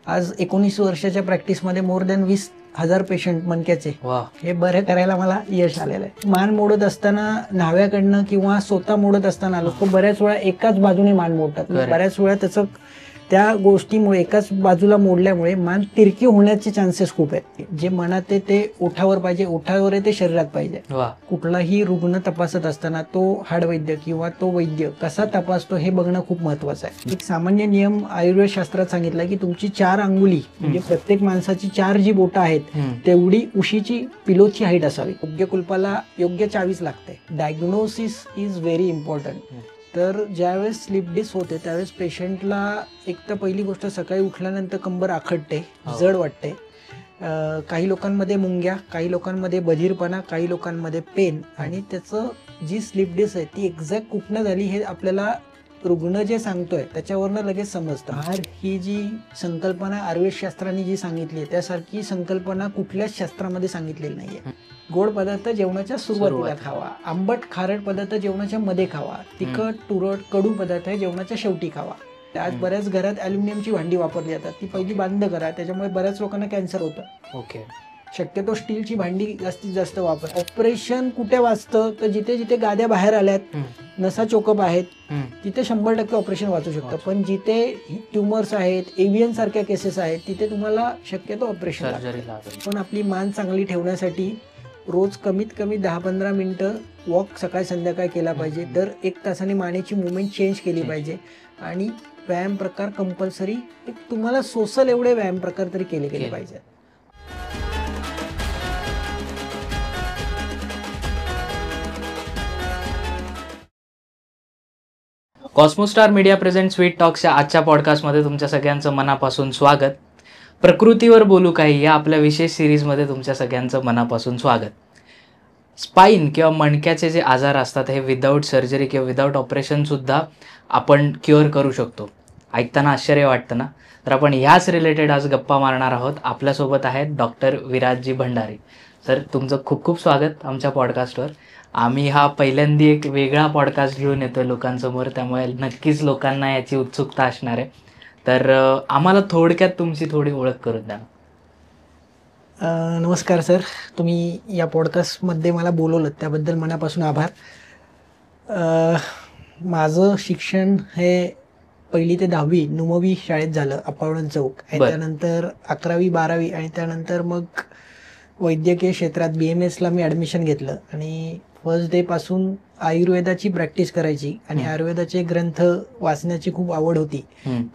आज 19 वर्षाच्या प्रॅक्टिसमध्ये more than 20,000 patient मणक्याचे हे बरे करायला मला यश आलेलं आहे. मान मोडत असताना न्हाव्याकडनं किंवा स्वतः मोडत असताना लोक बऱ्याच वेळा एकाच बाजूने मान मोडतात. बऱ्याच वेळा त्याचं त्या गोष्टीमुळे एकाच बाजूला मोडल्यामुळे मान तिरकी होण्याचे चान्सेस खूप आहेत. जे मनात आहे ते ओठावर पाहिजे, ओठावर आहे ते शरीरात पाहिजे. कुठलाही रुग्ण तपासत असताना तो हाडवैद्य किंवा तो वैद्य कसा तपासतो हे बघणं खूप महत्वाचं आहे. एक सामान्य नियम आयुर्वेद शास्त्रात सांगितला की तुमची 4 अंगुली म्हणजे प्रत्येक माणसाची 4 जी बोटं आहेत तेवढी उशीची पिलोची हाईट असावी. योग्य कुलपाला योग्य चावीच लागते. Diagnosis is very important. तर ज्यावेळेस स्लीप डिस होते त्यावेळेस पेशंटला एक तर पहिली गोष्ट सकाळी उठल्यानंतर कंबर आखडते, जड वाटते. काही लोकांमध्ये मुंग्या, काही लोकांमध्ये बधीरपणा, काही लोकांमध्ये पेन आणि त्याचं जी स्लीप डिस आहे ती एक्झॅक्ट कुठनं झाली हे आपल्याला रुग्ण जे सांगतोय त्याच्यावरनं लगेच समजतं. ही जी संकल्पना आयुर्वेद शास्त्राने जी सांगितली आहे त्यासारखी संकल्पना कुठल्याच शास्त्रामध्ये सांगितलेली नाहीये. गोड पदार्थ जेवणाच्या सुरुवातीला खावा, आंबट खारट पदार्थ जेवणाच्या मध्ये खावा, तिखट तुरट कडू पदार्थ हे जेवणाच्या शेवटी खावा. आज बऱ्याच घरात अल्युमिनियमची भांडी वापरली जातात, ती पहिली बंद करा, त्याच्यामुळे बऱ्याच लोकांना कॅन्सर होतं. शक्यतो स्टीलची भांडी जास्तीत जास्त वापर. ऑपरेशन कुठे वाचतं तर जिथे जिथे गाद्या बाहेर आल्यात, नसा चोकअप आहेत तिथे 100% ऑपरेशन वाचू शकतं. पण जिथे ट्युमर्स आहेत, एव्हियन सारख्या केसेस आहेत तिथे तुम्हाला शक्यतो ऑपरेशन. पण आपली मान चांगली ठेवण्यासाठी रोज कमीत कमी 10-15 मिनिटं वॉक सकाळी संध्याकाळी केला पाहिजे. दर 1 तासाने मानेची मुवमेंट चेंज केली पाहिजे आणि व्यायाम प्रकार कंपल्सरी तुम्हाला सोसल एवढे व्यायाम प्रकार तरी केले गेले पाहिजे. कॉस्मोस्टार मीडिया प्रेझेंट स्वीट टॉक्सच्या आजच्या पॉडकास्टमध्ये तुमच्या सगळ्यांचं मनापासून स्वागत. प्रकृतीवर बोलू काही या आपल्या विशेष सिरीजमध्ये तुमच्या सगळ्यांचं मनापासून स्वागत. स्पाईन किंवा मणक्याचे जे आजार असतात हे विदाऊट सर्जरी किंवा विदाऊट ऑपरेशनसुद्धा आपण क्युअर करू शकतो. ऐकताना आश्चर्य वाटतं ना? तर आपण ह्याच रिलेटेड आज गप्पा मारणार आहोत. आपल्यासोबत आहेत डॉक्टर विराजजी भंडारी. सर, तुमचं खूप खूप स्वागत आमच्या पॉडकास्टवर. आम्ही हा पहिल्यांदा एक वेगळा पॉडकास्ट घेऊन येतो लोकांसमोर, त्यामुळे नक्कीच लोकांना याची उत्सुकता असणार आहे. तर आम्हाला थोडक्यात तुमची थोडी ओळख करून द्या. नमस्कार सर, तुम्ही या पॉडकास्टमध्ये मला बोलवलं त्याबद्दल मनापासून आभार. माझं शिक्षण हे 1ली ते 10वी नुमवी शाळेत झालं, अप्पावळण चौक. त्यानंतर 11वी 12वी आणि त्यानंतर मग वैद्यकीय क्षेत्रात BMSला मी ॲडमिशन घेतलं आणि फर्स्ट डे पासून आयुर्वेदाची प्रॅक्टिस करायची आणि आयुर्वेदाचे ग्रंथ वाचण्याची खूप आवड होती.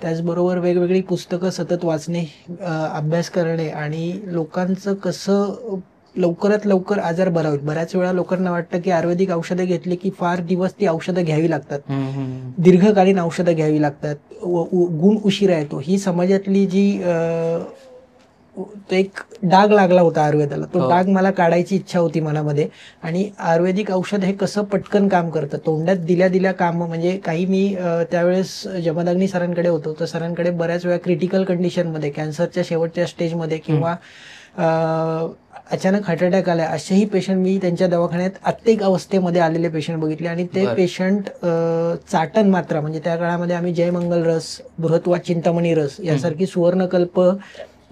त्याचबरोबर वेगवेगळी पुस्तकं सतत वाचणे, अभ्यास करणे आणि लोकांचं कसं लवकरात लवकर आजार बरा होईल. बऱ्याच वेळा लोकांना वाटतं की आयुर्वेदिक औषधं घेतली की फार दिवस ती औषधं घ्यावी लागतात, दीर्घकालीन औषधं घ्यावी लागतात, गुण उशिरा येतो. ही समाजातली जी एक डाग लागला होता आयुर्वेदाला, तो डाग मला काढायची इच्छा होती मनामध्ये. आणि आयुर्वेदिक औषध हे कसं पटकन काम करतं, तोंडात दिल्या दिल्या काम. म्हणजे काही मी त्यावेळेस जमदाग्नी सरांकडे होतो, तर सरांकडे बऱ्याच वेळा क्रिटिकल कंडिशनमध्ये, कॅन्सरच्या शेवटच्या स्टेजमध्ये किंवा अचानक हार्ट अटॅक आला असेही पेशंट मी त्यांच्या दवाखान्यात आत्तिक अवस्थेमध्ये आलेले पेशंट बघितले. आणि ते पेशंट चाटण मात्रा म्हणजे त्या काळामध्ये आम्ही जयमंगल रस, बृहत्वा चिंतामणी रस यासारखी सुवर्णकल्प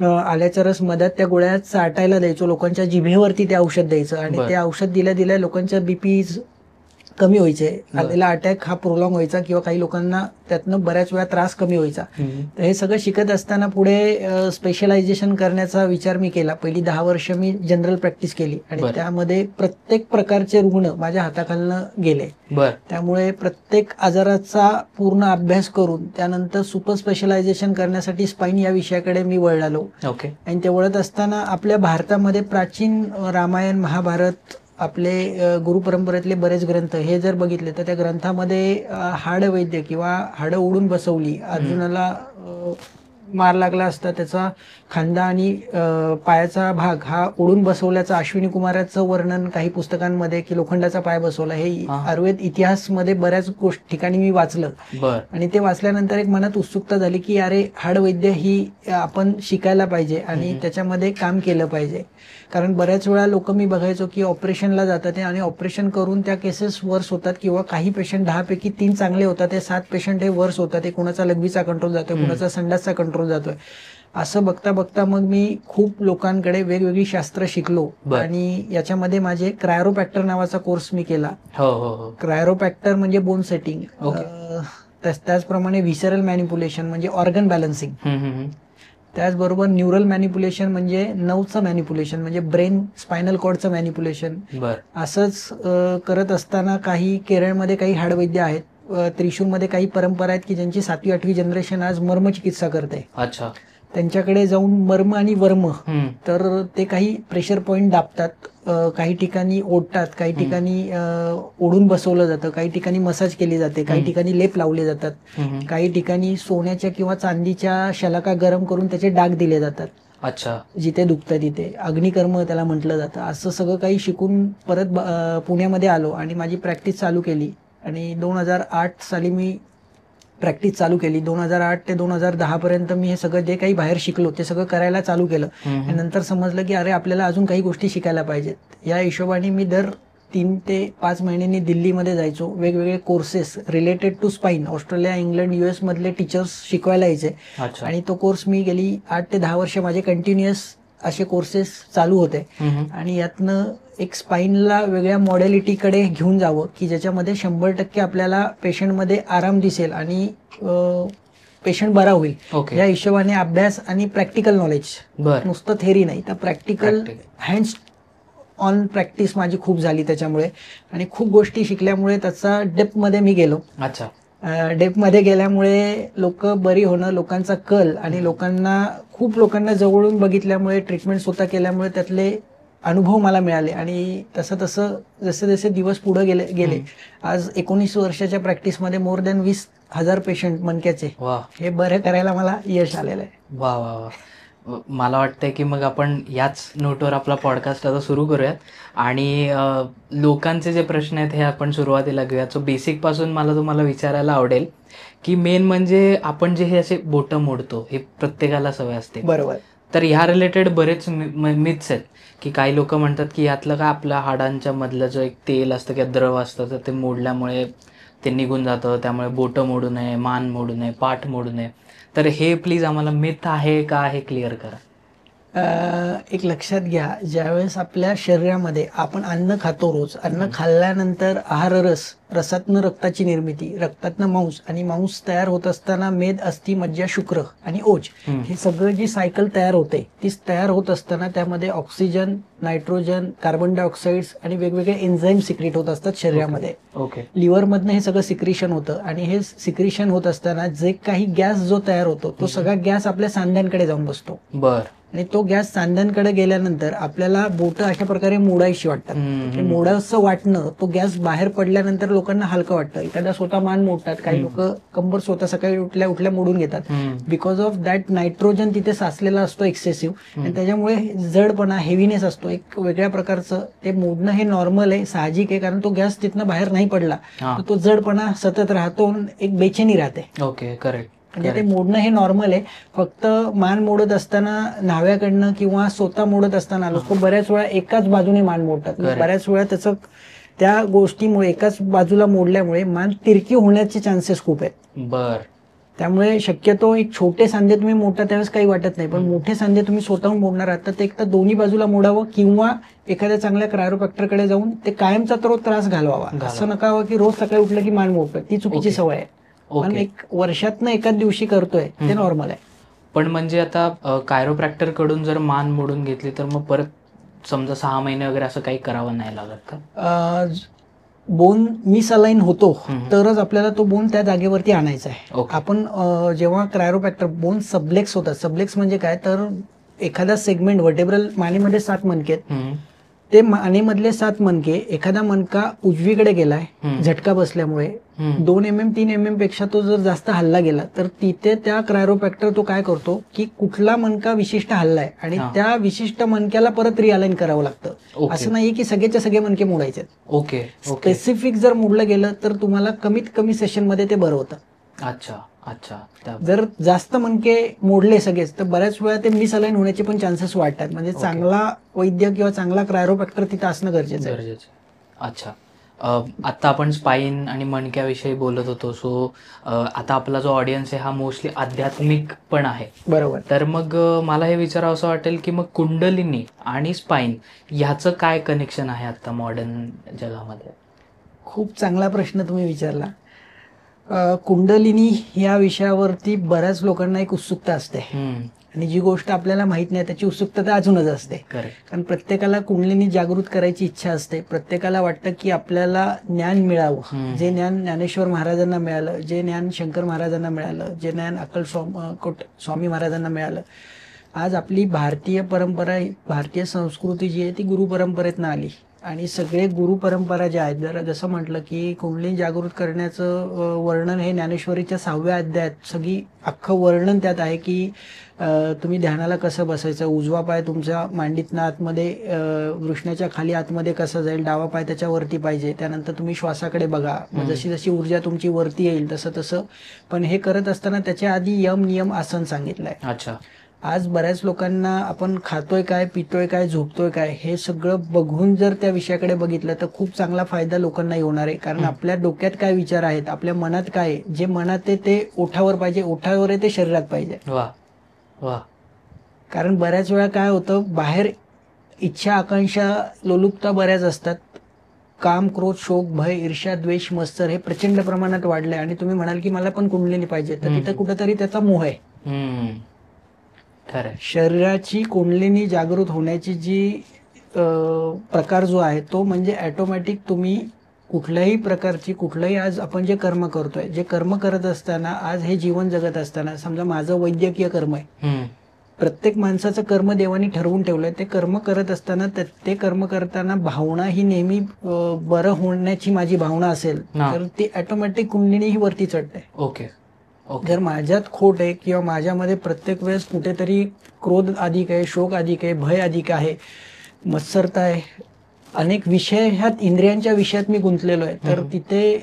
आल्याचा रस मधात त्या गोळ्या चाटायला द्यायचो, लोकांच्या जिभेवरती ते औषध द्यायचं आणि ते औषध दिल्या दिल्या लोकांच्या BP कमी व्हायचे, आलेला अटॅक हा प्रोलॉंग व्हायचा किंवा काही लोकांना त्यातनं बऱ्याच वेळा त्रास कमी व्हायचा. तर हे सगळं शिकत असताना पुढे स्पेशलायझेशन करण्याचा विचार मी केला. पहिली 10 वर्ष मी जनरल प्रॅक्टिस केली आणि त्यामध्ये प्रत्येक प्रकारचे रुग्ण माझ्या हाताखालनं गेले. त्यामुळे प्रत्येक आजाराचा पूर्ण अभ्यास करून त्यानंतर सुपर स्पेशलायझेशन करण्यासाठी स्पाईन या विषयाकडे मी वळालो. आणि ते वळत असताना आपल्या भारतामध्ये प्राचीन रामायण, महाभारत, आपले गुरु परंपरेतले बरेच ग्रंथ हे जर बघितले तर त्या ग्रंथामध्ये हाडवैद्य किंवा हाडं ओढून बसवली, अर्जुनाला मार लागला असता त्याचा खांदा आणि पायाचा भाग हा ओढून बसवल्याचं अश्विनी कुमाराचं वर्णन काही पुस्तकांमध्ये, की लोखंडाचा पाय बसवला, हे आयुर्वेद इतिहासमध्ये बऱ्याच ठिकाणी मी वाचलं. आणि ते वाचल्यानंतर एक मनात उत्सुकता झाली की अरे हाडवैद्य ही आपण शिकायला पाहिजे आणि त्याच्यामध्ये काम केलं पाहिजे. कारण बऱ्याच वेळा लोक मी बघायचो की ऑपरेशनला जातात आणि ऑपरेशन करून त्या केसेस वर्स होतात किंवा काही पेशंट 10 पैकी 3 चांगले होतात, ते 7 पेशंट हे वर्स होतात. ते कुणाचा लघवीचा कंट्रोल जातोय, कुणाचा संडासचा कंट्रोल जातोय. असं बघता बघता मग मी खूप लोकांकडे वेगवेगळी शास्त्र शिकलो आणि याच्यामध्ये माझे क्रायरोपॅक्टर नावाचा कोर्स मी केला. क्रायरोपॅक्टर म्हणजे बोन सेटिंग, त्याचप्रमाणे व्हिसरल मॅनिप्युलेशन म्हणजे ऑर्गन बॅलन्सिंग, त्याचबरोबर न्यूरल मॅनिप्युलेशन म्हणजे नर्वचं मॅनिप्युलेशन म्हणजे ब्रेन स्पायनल कॉर्डचं मॅनिप्युलेशन. असंच करत असताना काही केरळमध्ये काही हाडवैद्य आहेत, त्रिशूरमध्ये काही परंपरा आहेत की ज्यांची 7वी 8वी जनरेशन आज मर्मचिकित्सा करते. अच्छा. त्यांच्याकडे जाऊन मर्म आणि वर्म, तर ते काही प्रेशर पॉइंट दाबतात, काही ठिकाणी ओढतात, काही ठिकाणी ओढून बसवलं जातं, काही ठिकाणी मसाज केली जाते, काही ठिकाणी लेप लावले जातात, काही ठिकाणी सोन्याच्या किंवा चांदीच्या शलाका गरम करून त्याचे डाग दिले जातात. अच्छा. जिथे दुखतं तिथे अग्निकर्म त्याला म्हटलं जातं. असं सगळं काही शिकून परत पुण्यामध्ये आलो आणि माझी प्रॅक्टिस चालू केली आणि 2008 साली मी प्रॅक्टिस चालू केली. 2008 ते 2010 पर्यंत मी हे सगळं जे काही बाहेर शिकलो ते सगळं करायला चालू केलं. आणि नंतर समजलं की अरे आपल्याला अजून काही गोष्टी शिकायला पाहिजेत. या हिशोबाने मी दर 3 ते 5 महिन्यांनी दिल्लीमध्ये जायचो. वेगवेगळे courses related to spine, Australia, England, US मधले टीचर्स शिकवायला यायचे आणि तो कोर्स मी गेली 8 ते 10 वर्ष माझे कंटिन्युअस असे कोर्सेस चालू होते. आणि यातनं एक स्पाईनला वेगळ्या मॉडेलिटीकडे घेऊन जावं की ज्याच्यामध्ये 100% आपल्याला पेशंटमध्ये आराम दिसेल आणि पेशंट बरा होईल. या हिशोबाने अभ्यास आणि प्रॅक्टिकल नॉलेज, नुसतं थेरी नाही तर प्रॅक्टिकल हँड्स ऑन प्रॅक्टिस माझी खूप झाली त्याच्यामुळे आणि खूप गोष्टी शिकल्यामुळे त्याचा डेप्थमध्ये मी गेलो. अच्छा. डेप्थमध्ये गेल्यामुळे लोक बरी होणं, लोकांचा कल आणि खूप लोकांना जवळून बघितल्यामुळे, ट्रीटमेंट स्वतः केल्यामुळे त्यातले अनुभव मला मिळाले आणि तसं जसे जसे दिवस पुढे गेले आज 19 वर्षाच्या प्रॅक्टिसमध्ये मोर दॅन 20,000 पेशंट मणक्याचे हे बरे करायला मला यश आलेलं आहे. वा वा वा. मला वाटतंय की मग आपण याच नोटवर आपला पॉडकास्ट आता सुरू करूयात आणि लोकांचे जे प्रश्न आहेत हे आपण सुरुवातीला घेऊयात. सो बेसिक पासून मला तुम्हाला विचारायला आवडेल की मेन म्हणजे आपण जे हे असे बोटं मोडतो हे प्रत्येकाला सवय असते. बरोबर. तर ह्या रिलेटेड बरेच मिथ्स आहेत की काही लोक म्हणतात की यातलं का आपल्या हाडांच्या मधलं जो एक तेल असतं किंवा द्रव असतं तर ते मोडल्यामुळे ते निघून जातं, त्यामुळे बोटं मोडू नये, मान मोडू नये, पाठ मोडू नये. तर हे प्लीज आम्हाला मिथ आहे का हे क्लिअर करा. एक लक्षात घ्या, ज्यावेळेस आपल्या शरीरामध्ये आपण अन्न खातो, रोज अन्न खाल्ल्यानंतर आहार रसातनं रक्ताची निर्मिती, रक्तातनं मांस आणि मांस तयार होत असताना मेद, अस्थि, मज्जा, शुक्र आणि ओज हे सगळं जी सायकल तयार होते ती तयार होत असताना त्यामध्ये ऑक्सिजन, नायट्रोजन, कार्बन डायऑक्साईड आणि वेगवेगळे एन्झाईम सिक्रेट होत असतात शरीरामध्ये. लिव्हरमधनं हे सगळं सिक्रेशन होतं आणि हे सिक्रेशन होत असताना जे काही गॅस जो तयार होतो तो सगळा गॅस आपल्या सांध्यांकडे जाऊन बसतो. आणि तो गॅस सांध्यांकडे गेल्यानंतर आपल्याला बोटं अशा प्रकारे मोडायशी वाटतात. मोडायचं वाटणं, तो गॅस बाहेर पडल्यानंतर लोकांना हलकं वाटतं. एखादा स्वतः मान मोडतात, काही लोक कंबर स्वतः सकाळी उठल्या मोडून घेतात. बिकॉज ऑफ दॅट नायट्रोजन तिथे साचलेला असतो एक्सेसिव्ह आणि त्याच्यामुळे जडपणा, हेवीनेस असतो एक वेगळ्या प्रकारचं. ते मोडणं हे नॉर्मल आहे, साहजिक आहे, कारण तो गॅस तिथनं बाहेर नाही पडला तर तो जडपणा सतत राहतो, एक बेचैनी राहते. Okay, correct. म्हणजे ते मोडणं हे नॉर्मल आहे. फक्त मान मोडत असताना न्हाव्याकडनं किंवा स्वतः मोडत असताना लोक बऱ्याच वेळा एकाच बाजूने मान मोडतात. बऱ्याच वेळा त्याचं त्या गोष्टीमुळे एकाच बाजूला मोडल्यामुळे मान तिरकी होण्याचे चान्सेस खूप आहेत. त्यामुळे शक्यतो एक छोटे सांधे तुम्ही मोडता त्यावेळेस काही वाटत नाही, पण मोठे सांधे तुम्ही स्वतःहून मोडणार आहात तर ते एक तर दोन्ही बाजूला मोडावं किंवा एखाद्या चांगल्या क्रायोप्रॅक्टरकडे जाऊन ते कायमचा तो त्रास घालवावा. असं नका हवं की रोज सकाळी उठलं की मान मोडतं, ती चुकीची सवय आहे. पण एक वर्षातनं एकाच दिवशी करतोय ते नॉर्मल आहे. पण म्हणजे आता कायरोप्रॅक्टर कडून जर मान मोडून घेतली तर मग परत समजा 6 महिने वगैरे असं काही करावं नाही लागत का? बोन मिसअलाइन होतो तरच आपल्याला तो बोन त्या जागेवरती आणायचा आहे. आपण जेव्हा क्रायोप्रॅक्टर बोन सबलेक्स होतात, सबलेक्स म्हणजे काय तर एखादा सेगमेंट व्हर्टेब्रल मानेमध्ये 7 मणके आहेत, ते मानेमधले 7 मणके, एखादा मणका उजवीकडे गेलाय झटका बसल्यामुळे 2 mm 3 mm पेक्षा तो जर जास्त हल्ला गेला तर तिथे त्या क्रायोप्रॅक्टर तो काय करतो की कुठला मणका विशिष्ट हल्लाय आणि त्या विशिष्ट मणक्याला परत रिअलाइन करावं लागतं. असं नाहीये की सगळेच्या सगळे मणके मोडायचे. स्पेसिफिक जर मोडलं गेलं तर तुम्हाला कमीत कमी सेशन मध्ये ते बरं होतं. अच्छा अच्छा. जर जास्त मणके मोडले सगळेच तर बऱ्याच वेळा ते मिसअलाइन होण्याचे पण चान्सेस वाढतात. म्हणजे चांगला वैद्य किंवा चांगला क्रायोप्रॅक्टर तिथं असणं गरजेचं आहे. अच्छा. आत्ता आपण स्पाईन आणि मणक्याविषयी बोलत होतो. सो आता आपला जो ऑडियन्स आहे हा मोस्टली आध्यात्मिक पण आहे. बरोबर. तर मग मला हे विचारावं असं वाटेल की मग कुंडलिनी आणि स्पाईन ह्याचं काय कनेक्शन आहे आता मॉडर्न जगामध्ये? खूप चांगला प्रश्न तुम्ही विचारला. कुंडलिनी या विषयावरती बऱ्याच लोकांना एक उत्सुकता असते आणि जी गोष्ट आपल्याला माहित नाही त्याची उत्सुकता तर अजूनच असते. कारण प्रत्येकाला कुंडलिनी जागृत करायची इच्छा असते. प्रत्येकाला वाटतं की आपल्याला ज्ञान मिळावं. जे ज्ञान ज्ञानेश्वर महाराजांना मिळालं, जे ज्ञान शंकर महाराजांना मिळालं, जे ज्ञान स्वामी महाराजांना मिळालं. आज आपली भारतीय परंपरा, भारतीय संस्कृती जी आहे ती गुरु परंपरेतनं आली आणि सगळे गुरु परंपरा ज्या आहेत, जसं म्हटलं की कुंडलिनी जागृत करण्याचं वर्णन हे ज्ञानेश्वरीच्या 6व्या अध्यायात सगळी अख्खं वर्णन त्यात आहे की तुम्ही ध्यानाला कसं बसायचं, उजवा पाय तुमच्या मांडीतनं आतमध्ये वृषणाच्या खाली आतमध्ये कसं जाईल, डावा पाय त्याच्यावरती पाहिजे. त्यानंतर तुम्ही श्वासाकडे बघा. जशी जशी ऊर्जा तुमची वरती येईल तसं तसं. पण हे करत असताना त्याच्या आधी यम नियम आसन सांगितलंय. अच्छा. आज बऱ्याच लोकांना आपण खातोय काय, पितोय काय, झोपतोय काय हे सगळं बघून जर त्या विषयाकडे बघितलं तर खूप चांगला फायदा लोकांना होणार आहे. कारण आपल्या डोक्यात काय विचार आहेत, आपल्या मनात काय आहे, जे मनात आहे ते ओठावर पाहिजे, ओठावर आहे ते शरीरात पाहिजे. वा वा. कारण बऱ्याच वेळा काय होतं, बाहेर इच्छा आकांक्षा लोलुपता बऱ्याच असतात. काम, क्रोध, शोक, भय, ईर्ष्या, द्वेष, मत्सर हे प्रचंड प्रमाणात वाढलंय आणि तुम्ही म्हणाल की मला पण कुंडलिनी पाहिजे, तर तिथं कुठेतरी त्याचा मोह आहे. शरीराची कुंडलिनी जागृत होण्याची जी प्रकार जो आहे तो म्हणजे ऑटोमॅटिक तुम्ही कुठल्याही प्रकारची, कुठलंही आज आपण जे कर्म करतोय, जे कर्म करत असताना, आज हे जीवन जगत असताना, समजा माझं वैद्यकीय कर्म आहे, प्रत्येक माणसाचं कर्म देवानी ठरवून ठेवलंय. ते कर्म करत असताना, ते कर्म करताना भावना ही नेहमी बरं होण्याची माझी भावना असेल तर ती ऑटोमॅटिक कुंडलिनी ही वरती चढते. ओके. जर माझ्यात खोट आहे किंवा माझ्यामध्ये प्रत्येक वेळेस कुठेतरी क्रोध अधिक आहे, शोक अधिक आहे, भय अधिक आहे, मत्सरता आहे, अनेक विषय ह्यात इंद्रियांच्या विषयात मी गुंतलेलो आहे, तर तिथे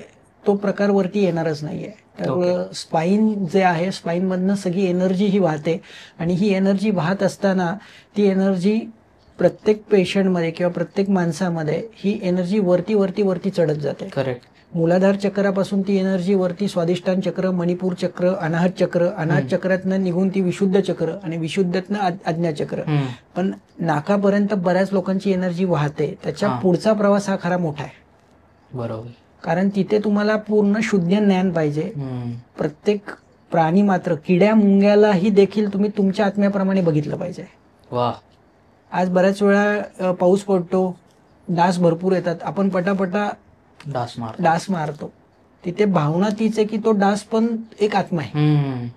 तो प्रकार वरती येणारच नाहीये. तर स्पाईन जे आहे, स्पाईन मधनं सगळी एनर्जी ही वाहते आणि ही एनर्जी वाहत असताना ती एनर्जी प्रत्येक पेशंटमध्ये किंवा प्रत्येक माणसामध्ये ही एनर्जी वरती वरती वरती चढत जाते. करेक्ट. मूलाधार चक्रापासून ती एनर्जी वरती स्वादिष्टान चक्र, मणिपूर चक्र, अनाहत चक्र, अनाहत चक्रातनं निघून ती विशुद्ध चक्र आणि विशुद्धतनं आज्ञा चक्र. पण नाकापर्यंत बऱ्याच लोकांची एनर्जी वाहते. त्याच्या पुढचा प्रवास हा खरा मोठा आहे. बरोबर. कारण तिथे तुम्हाला पूर्ण शुद्ध ज्ञान पाहिजे. प्रत्येक प्राणी मात्र, किड्या मुंग्यालाही देखील तुम्ही तुमच्या आत्म्याप्रमाणे बघितलं पाहिजे. वा. आज बऱ्याच वेळा पाऊस पडतो, डास भरपूर येतात, आपण पटापटा डास मारतो. तिथे भावना तीच आहे की तो डास पण एक आत्मा आहे.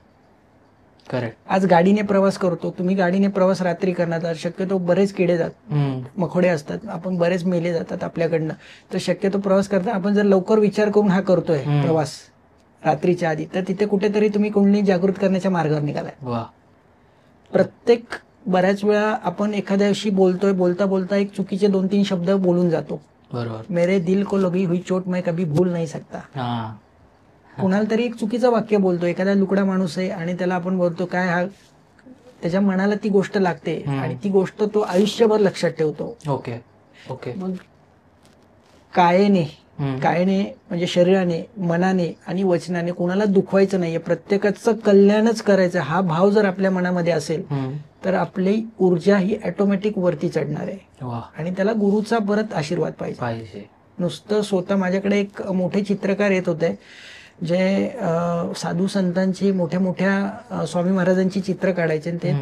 करेक्ट. आज गाडीने प्रवास करतो, तुम्ही गाडीने प्रवास रात्री करणार, शक्यतो बरेच किडे जातात, मकोडे असतात, आपण बरेच मेले जातात आपल्याकडनं. तर शक्यतो प्रवास करता आपण जर लवकर विचार करून हा करतोय प्रवास रात्रीच्या आधी, तर तिथे कुठेतरी तुम्ही कुंडलिनी जागृत करण्याच्या मार्गावर निघालाय. प्रत्येक बऱ्याच वेळा आपण एखाद्याशी बोलतोय, बोलता बोलता एक चुकीचे 2-3 शब्द बोलून जातो. बरोबर. मेरे दिल को लगी हुई चोट मैं कभी भूल नहीं सकता. कुणाला तरी एक चुकीचं वाक्य बोलतो, एखादा लुकडा माणूस आहे आणि त्याला आपण बोलतो काय, हा त्याच्या मनाला ती गोष्ट लागते आणि ती गोष्ट तो आयुष्यभर लक्षात ठेवतो. ओके. ओके. मग कायेने म्हणजे शरीराने, मनाने आणि वचनाने कुणाला दुखवायचं नाहीये, प्रत्येकाचं कल्याणच करायचं हा भाव जर आपल्या मनामध्ये असेल तर आपली ऊर्जा ही ऑटोमॅटिक वरती चढणार आहे. आणि त्याला गुरुचा परत आशीर्वाद पाहिजे. नुसतं स्वतः माझ्याकडे एक मोठे चित्रकार येत होते जे साधू संतांची, मोठ्या मोठ्या स्वामी महाराजांची चित्र काढायचे आणि ते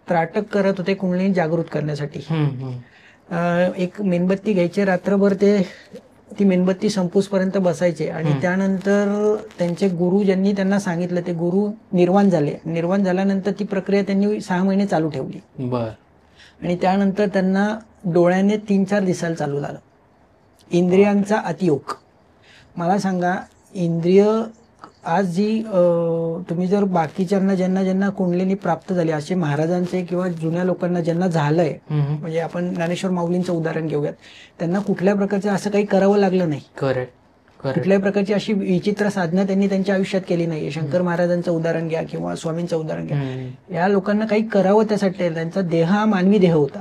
त्राटक करत होते कुंडलिनी जागृत करण्यासाठी. एक मेणबत्ती घ्यायचे, रात्रभर ती मेणबत्ती संपूसपर्यंत बसायचे आणि त्यानंतर त्यांचे गुरु ज्यांनी त्यांना सांगितलं ते गुरु निर्वाण झाले. निर्वाण झाल्यानंतर ती प्रक्रिया त्यांनी 6 महिने चालू ठेवली. आणि त्यानंतर त्यांना डोळ्याने 3-4 दिसायला चालू झालं. इंद्रियांचा अतियोग. मला सांगा, इंद्रिय आज जी तुम्ही जर बाकीच्यांना ज्यांना कुंडलिनी प्राप्त झाली, असे महाराजांचे किंवा जुन्या लोकांना ज्यांना झालंय, म्हणजे आपण ज्ञानेश्वर माऊलींचं उदाहरण घेऊयात, त्यांना कुठल्या प्रकारचं असं काही करावं लागलं नाही. कुठल्याही प्रकारची अशी विचित्र साधना त्यांनी त्यांच्या आयुष्यात केली नाही. शंकर महाराजांचं उदाहरण घ्या किंवा स्वामींचं उदाहरण घ्या, या लोकांना काही करावं त्यासाठी त्यांचा देह हा मानवी देह होता.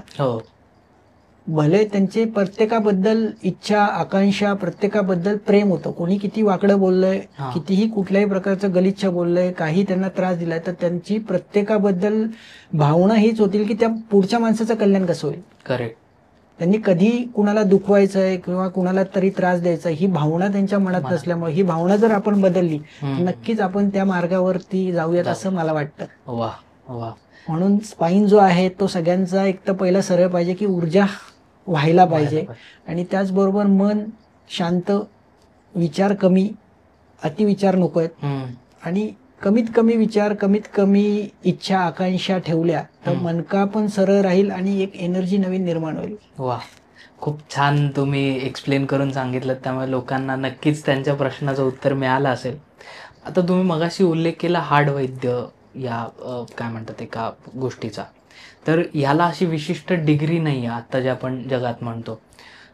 भले त्यांचे प्रत्येकाबद्दल इच्छा आकांक्षा प्रत्येकाबद्दल प्रेम होतं, कोणी किती वाकडं बोललंय, कितीही कुठल्याही प्रकारचं गलिच्छ बोललंय, काही त्यांना त्रास दिलाय, तर त्यांची प्रत्येकाबद्दल भावना हीच होतील की त्या पुढच्या माणसाचं कल्याण कसं होईल. करेक्ट. त्यांनी कधी कुणाला दुखवायचंय किंवा कुणाला तरी त्रास द्यायचा ही भावना त्यांच्या मनात नसल्यामुळे ही भावना जर आपण बदलली तर नक्कीच आपण त्या मार्गावरती जाऊयात असं मला वाटतं. वा वा. म्हणून स्पाईन जो आहे तो सगळ्यांचा एक तर पहिला सरळ पाहिजे की ऊर्जा व्हायला पाहिजे आणि त्याचबरोबर मन शांत, विचार कमी, अतिविचार नको आहेत आणि कमीत कमी विचार कमीत कमी इच्छा आकांक्षा ठेवल्या तर मनका पण सरळ राहील आणि एक एनर्जी नवीन निर्माण होईल. वा, खूप छान तुम्ही एक्सप्लेन करून सांगितलं, त्यामुळे लोकांना नक्कीच त्यांच्या प्रश्नाचं उत्तर मिळालं असेल. आता तुम्ही मगाशी उल्लेख केला हाड वैद्य या काय म्हणतात एका गोष्टीचा, तर ह्याला अशी विशिष्ट डिग्री नाही आहे आत्ता जे आपण जगात म्हणतो.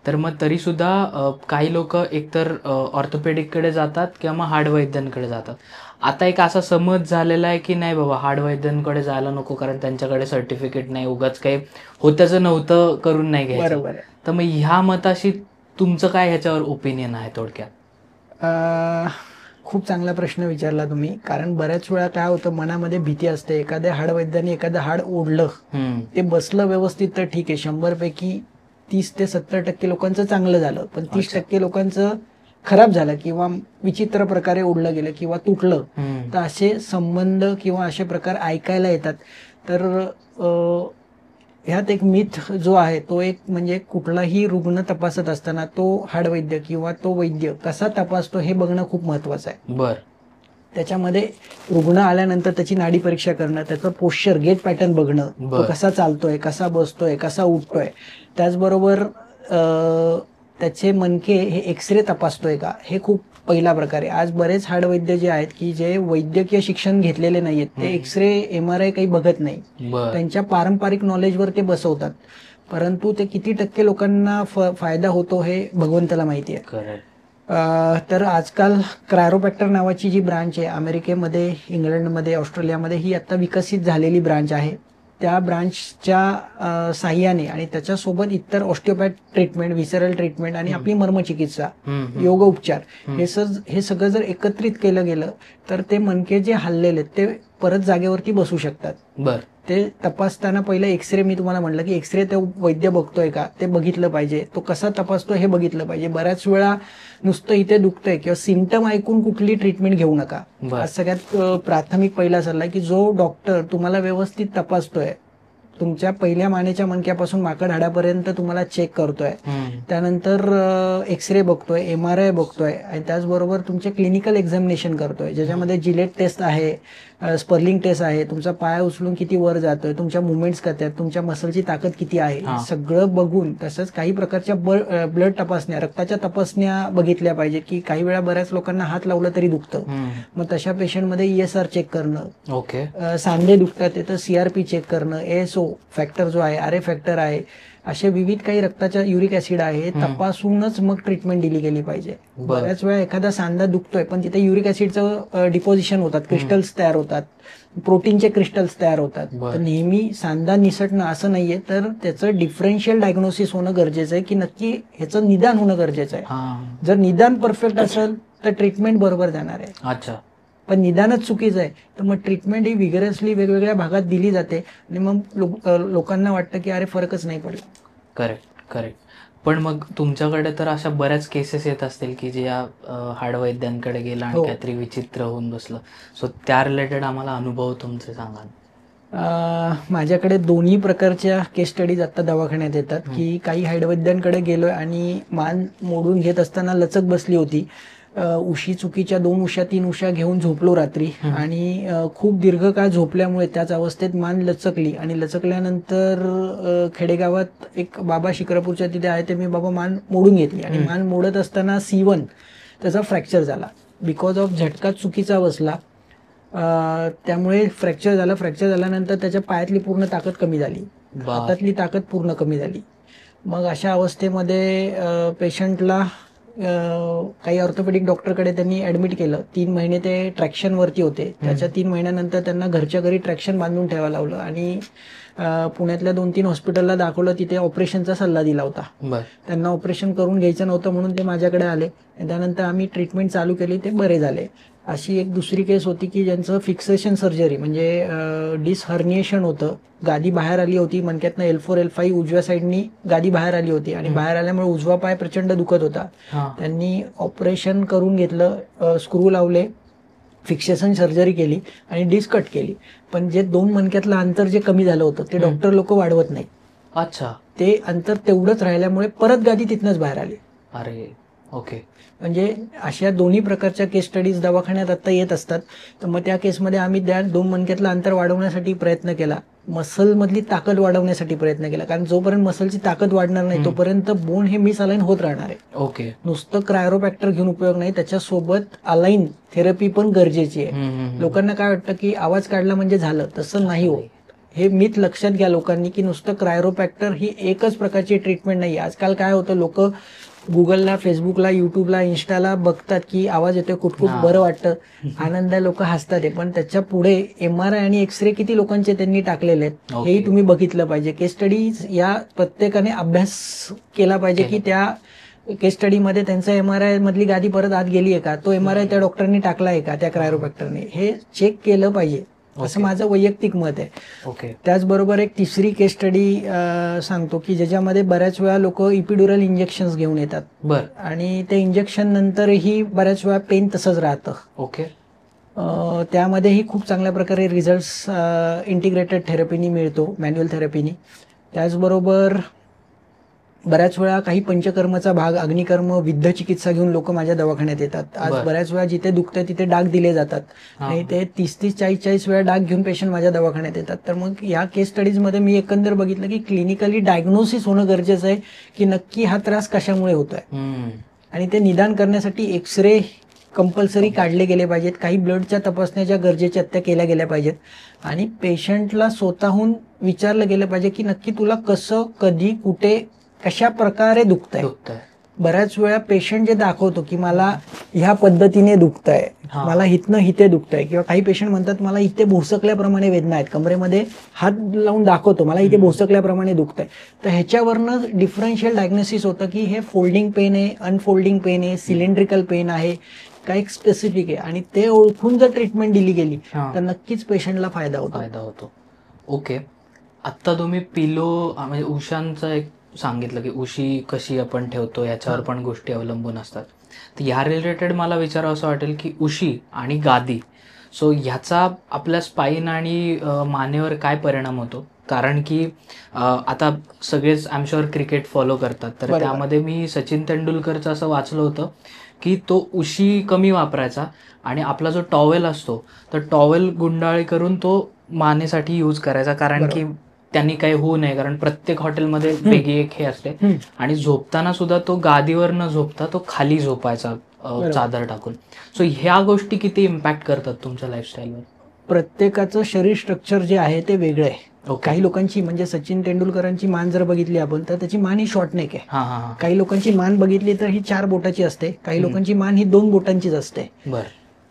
तर मग तरीसुद्धा काही लोक एकतर ऑर्थोपेडिककडे जातात किंवा मग हाडवैद्यांकडे जातात. आता एक असा समज झालेला आहे की नाही बाबा हाडवैद्यांकडे जायला नको कारण त्यांच्याकडे सर्टिफिकेट नाही, उगाच काही होत्याचं नव्हतं करून नाही घ्यायचं. बरोबर. तर मग ह्या मताशी तुमचं काय ह्याच्यावर ओपिनियन आहे थोडक्यात? खूप चांगला प्रश्न विचारला तुम्ही, कारण बऱ्याच वेळा काय होतं मनामध्ये भीती असते. एखाद्या हाडवैद्याने एखादं हाड ओढलं, ते बसलं व्यवस्थित तर ठीक आहे, 100 पैकी 30 ते 70% लोकांचं चांगलं झालं, पण 30% लोकांचं खराब झालं किंवा विचित्र प्रकारे ओढलं गेलं किंवा तुटलं. तर असे संबंध किंवा असे प्रकार ऐकायला येतात. तर ह्यात एक मिथ जो आहे तो एक म्हणजे कुठलाही रुग्ण तपासत असताना तो हाडवैद्य किंवा तो वैद्य कसा तपासतो हे बघणं खूप महत्वाचं आहे. बर. त्याच्यामध्ये रुग्ण आल्यानंतर त्याची नाडी परीक्षा करणं, त्याचं पोश्चर गेट पॅटर्न बघणं, तो कसा चालतोय, कसा बसतोय, कसा उठतोय, त्याचबरोबर त्याचे मणके हे एक्सरे तपासतोय का, हे खूप पहिला प्रकार आहे. आज बरेच हाडवैद्य जे आहेत की जे वैद्यकीय शिक्षण घेतलेले नाहीयेत, ते एक्सरे MRI काही बघत नाही, त्यांच्या पारंपरिक नॉलेजवर ते बसवतात, परंतु ते किती टक्के लोकांना फायदा होतो हे भगवंताला माहिती आहे. तर आजकाल क्रायोप्रॅक्टर नावाची जी ब्रांच आहे अमेरिकेमध्ये, इंग्लंडमध्ये, ऑस्ट्रेलियामध्ये, ही आता विकसित झालेली ब्रांच आहे. त्या ब्रांचच्या साह्याने आणि त्याच्यासोबत इतर ऑस्टिओपॅथ ट्रीटमेंट, व्हिसरल ट्रीटमेंट आणि आपली मर्मचिकित्सा, योग उपचार, हे सगळं जर एकत्रित केलं गेलं तर ते मणके जे हललेले ते परत जागेवरती बसू शकतात. बर. ते तपासताना पहिलं एक्सरे, मी तुम्हाला म्हटलं की एक्सरे ते वैद्य बघतोय का ते बघितलं पाहिजे, तो कसा तपासतो हे बघितलं पाहिजे. बऱ्याच वेळा नुसतं इथे दुखतंय किंवा सिम्पटम ऐकून कुठली ट्रीटमेंट घेऊ नका. आज सगळ्यात प्राथमिक पहिला सल्ला की जो डॉक्टर तुम्हाला व्यवस्थित तपासतोय, तुमच्या पहिल्या मानेच्या मणक्यापासून माकड हाडापर्यंत तुम्हाला चेक करतोय, त्यानंतर एक्सरे बघतोय, MRI बघतोय आणि त्याचबरोबर तुमचे क्लिनिकल एक्झामिनेशन करतोय, ज्याच्यामध्ये जिलेट टेस्ट आहे, स्पर्लिंग टेस्ट आहे, तुमचा पाय उचलून किती वर जातोय, तुमच्या मुवमेंट्स काय आहेत, तुमच्या मसलची ताकद किती आहे, सगळं बघून, तसंच काही प्रकारच्या ब्लड तपासण्या, रक्ताच्या तपासण्या बघितल्या पाहिजे की काही वेळा बऱ्याच लोकांना हात लावला तरी दुखतं, मग तशा पेशंटमध्ये ESR चेक करणं, सांधे दुखतात तर CRP चेक करणं, ASO फॅक्टर जो आहे, RA फॅक्टर आहे, असे विविध काही रक्ताच्या युरिक ऍसिड आहे, तपासूनच मग ट्रीटमेंट दिली गेली पाहिजे. बऱ्याच वेळा एखादा सांधा दुखतोय पण तिथे युरिक ऍसिडचं डिपॉझिशन होतात, क्रिस्टल्स तयार होतात, प्रोटीनचे क्रिस्टल्स तयार होतात. तर नेहमी सांधा निसटणं असं नाहीये, तर त्याचं डिफरन्शियल डायग्नोसिस होणं गरजेचं आहे की नक्की ह्याचं निदान होणं गरजेचं आहे. जर निदान परफेक्ट असेल तर ट्रीटमेंट बरोबर जाणार आहे. अच्छा. पण निदानच चुकीचं आहे तर मग ट्रीटमेंट ही विगरसली वेगवेगळ्या भागात दिली जाते आणि मग लोकांना वाटतं की अरे फरकच नाही पडला. करेक्ट. पण मग तुमच्याकडे तर अशा बऱ्याच केसेस येत असतील की जे या हाडवैद्यांकडे गेला आणि काहीतरी विचित्र होऊन बसलं, सो त्या रिलेटेड आम्हाला अनुभव तुमचे सांगा. माझ्याकडे दोन्ही प्रकारच्या केस स्टडीज आता दवाखान्यात येतात की काही हाडवैद्यांकडे गेलोय आणि मान मोडून घेत असताना लचक बसली होती, उशी चुकीच्या 2 उशा 3 उशा घेऊन झोपलो रात्री आणि खूप दीर्घकाळ झोपल्यामुळे त्याच अवस्थेत मान लचकली आणि लचकल्यानंतर खेडेगावात एक बाबा शिक्रापूरच्या तिथे आहे, ते मी बाबा मान मोडून घेतली आणि मान मोडत असताना C1 त्याचा फ्रॅक्चर झाला, बिकॉज ऑफ झटका चुकीचा बसला, त्यामुळे फ्रॅक्चर झालं. फ्रॅक्चर झाल्यानंतर त्याच्या पायातली पूर्ण ताकद कमी झाली, हातातली ताकद पूर्ण कमी झाली. मग अशा अवस्थेमध्ये पेशंटला काही ऑर्थोपेडिक डॉक्टरकडे त्यांनी ऍडमिट केलं. 3 महिने ते ट्रॅक्शनवरती होते. त्याच्या 3 महिन्यानंतर त्यांना घरच्या घरी ट्रॅक्शन बांधून ठेवायला लावलं आणि पुण्यातल्या 2-3 हॉस्पिटलला दाखवलं, तिथे ऑपरेशनचा सल्ला दिला होता. त्यांना ऑपरेशन करून घ्यायचं नव्हतं म्हणून ते माझ्याकडे आले. त्यानंतर आम्ही ट्रीटमेंट चालू केली, ते बरे झाले. अशी एक दुसरी केस होती की ज्यांचं फिक्सेशन सर्जरी म्हणजे डिसहर्निएशन होतं, गादी बाहेर आली होती मणक्यातनं, L4 L5 उजव्या साईडनी गादी बाहेर आली होती आणि बाहेर आल्यामुळे उजवा पाय प्रचंड दुखत होता. त्यांनी ऑपरेशन करून घेतलं, स्क्रू लावले, फिक्सेशन सर्जरी केली आणि डिस्क कट केली. पण जे 2 मणक्यातलं अंतर जे कमी झालं होतं ते डॉक्टर लोक वाढवत नाही. अच्छा. ते अंतर तेवढंच राहिल्यामुळे परत गादी तिथनंच बाहेर आली. अरे ओके. म्हणजे अशा दोन्ही प्रकारच्या केस स्टडीज दवाखान्यात आता येत असतात. तर मग त्या केसमध्ये आम्ही त्या 2 मणक्यातलं अंतर वाढवण्यासाठी प्रयत्न केला, मसल मधली ताकद वाढवण्यासाठी प्रयत्न केला. कारण जोपर्यंत मसलची ताकद वाढणार नाही तोपर्यंत बोन हे मिसअलाइन होत राहणार आहे. ओके. नुसतं क्रायोप्रॅक्टर घेऊन उपयोग नाही, त्याच्यासोबत अलाइन थेरपी पण गरजेची आहे. लोकांना काय वाटतं की आवाज काढला म्हणजे झालं, तसं नाही होत. हे मिथ लक्षात घ्या लोकांनी की नुसतं क्रायोप्रॅक्टर ही एकच प्रकारची ट्रीटमेंट नाही. आजकाल काय होतं, लोक गुगलला, फेसबुकला, युट्यूबला, इन्स्टाला बघतात की आवाज येतोय, कुठकुठ बरं वाटतं, आनंद आहे, लोक हसतात आहे. पण त्याच्या पुढे MRI आणि एक्सरे किती लोकांचे त्यांनी टाकलेले आहेत हेही तुम्ही बघितलं पाहिजे. केस स्टडीज या प्रत्येकाने अभ्यास केला पाहिजे की त्या केस स्टडीमध्ये त्यांचा MRI मधली गादी परत आत गेली आहे का, तो MRI त्या डॉक्टरनी टाकला आहे का, त्या क्रायोप्रॅक्टरने, हे चेक केलं पाहिजे, असं माझं वैयक्तिक मत आहे. ओके. त्याचबरोबर एक तिसरी केस स्टडी सांगतो की ज्याच्यामध्ये बऱ्याच वेळा लोक इपिड्युरल इंजेक्शन घेऊन येतात आणि ते इंजेक्शन नंतरही बऱ्याच वेळा पेन तसंच राहतं. ओके. त्यामध्येही खूप चांगल्या प्रकारे रिझल्ट्स इंटिग्रेटेड थेरपीनी मिळतो, मॅन्युअल थेरपीनी. त्याचबरोबर बऱ्याच वेळा काही पंचकर्माचा भाग, अग्निकर्म, विद्ध चिकित्सा घेऊन लोक माझ्या दवाखान्यात येतात. आज बऱ्याच वेळा जिथे दुखतंय तिथे डाग दिले जातात आणि ते 30-30, 40-40 वेळा डाग घेऊन पेशंट माझ्या दवाखान्यात येतात. तर मग या केस स्टडीज मध्ये मी एकंदर बघितलं की क्लिनिकली डायग्नोसिस होणं गरजेचं आहे की नक्की हा त्रास कशामुळे होतोय आणि ते निदान करण्यासाठी एक्सरे कंपल्सरी काढले गेले पाहिजेत, काही ब्लडच्या तपासण्या ज्या गरजेच्या त्या केल्या गेल्या पाहिजेत आणि पेशंटला स्वतःहून विचारलं गेलं पाहिजे की नक्की तुला कसं, कधी, कुठे, कशा प्रकारे दुखतंय. बऱ्याच वेळा पेशंट जे दाखवतो की मला ह्या पद्धतीने दुखतंय, मला हितनं हिते दुखतंय, किंवा काही पेशंट म्हणतात मला इथे भोसकल्याप्रमाणे वेदना आहेत, कमरेमध्ये हात लावून दाखवतो मला इथे भोसकल्याप्रमाणे दुखतंय. तर ह्याच्यावरनं डिफरन्शियल डायग्नोसिस होतं की हे फोल्डिंग पेन आहे, अनफोल्डिंग पेन आहे, सिलेंड्रिकल पेन आहे, काही स्पेसिफिक आहे, आणि ते ओळखून जर ट्रीटमेंट दिली गेली तर नक्कीच पेशंटला फायदा होतो. ओके. आता तुम्ही पिलो म्हणजे उशांचा एक सांगितलं की उशी कशी आपण ठेवतो याच्यावर पण गोष्टी अवलंबून असतात. तर ह्या रिलेटेड मला विचारावं असं वाटेल की उशी आणि गादी, सो ह्याचा आपल्या स्पाईन आणि मानेवर काय परिणाम होतो? कारण की आता सगळेच I am sure cricket follow करतात, तर त्यामध्ये मी सचिन तेंडुलकरचं असं वाचलं होतं की तो उशी कमी वापरायचा आणि आपला जो टॉवेल असतो तर टॉवेल गुंडाळी करून तो मानेसाठी यूज करायचा, कारण की त्यांनी काही होऊ नये, कारण प्रत्येक हॉटेलमध्ये वेगळी एक हे असते. आणि झोपताना सुद्धा तो गादीवर न झोपता तो खाली झोपायचा चादर टाकून. सो ह्या गोष्टी किती इम्पॅक्ट करतात तुमच्या लाईफस्टाईलवर? प्रत्येकाचं शरीर स्ट्रक्चर जे आहे ते वेगळं आहे. काही लोकांची म्हणजे सचिन तेंडुलकरांची मान जर बघितली आपण तर त्याची मान ही शॉर्ट नेक आहे. काही लोकांची मान बघितली तर ही 4 बोटाची असते, काही लोकांची मान ही 2 बोटांचीच असते.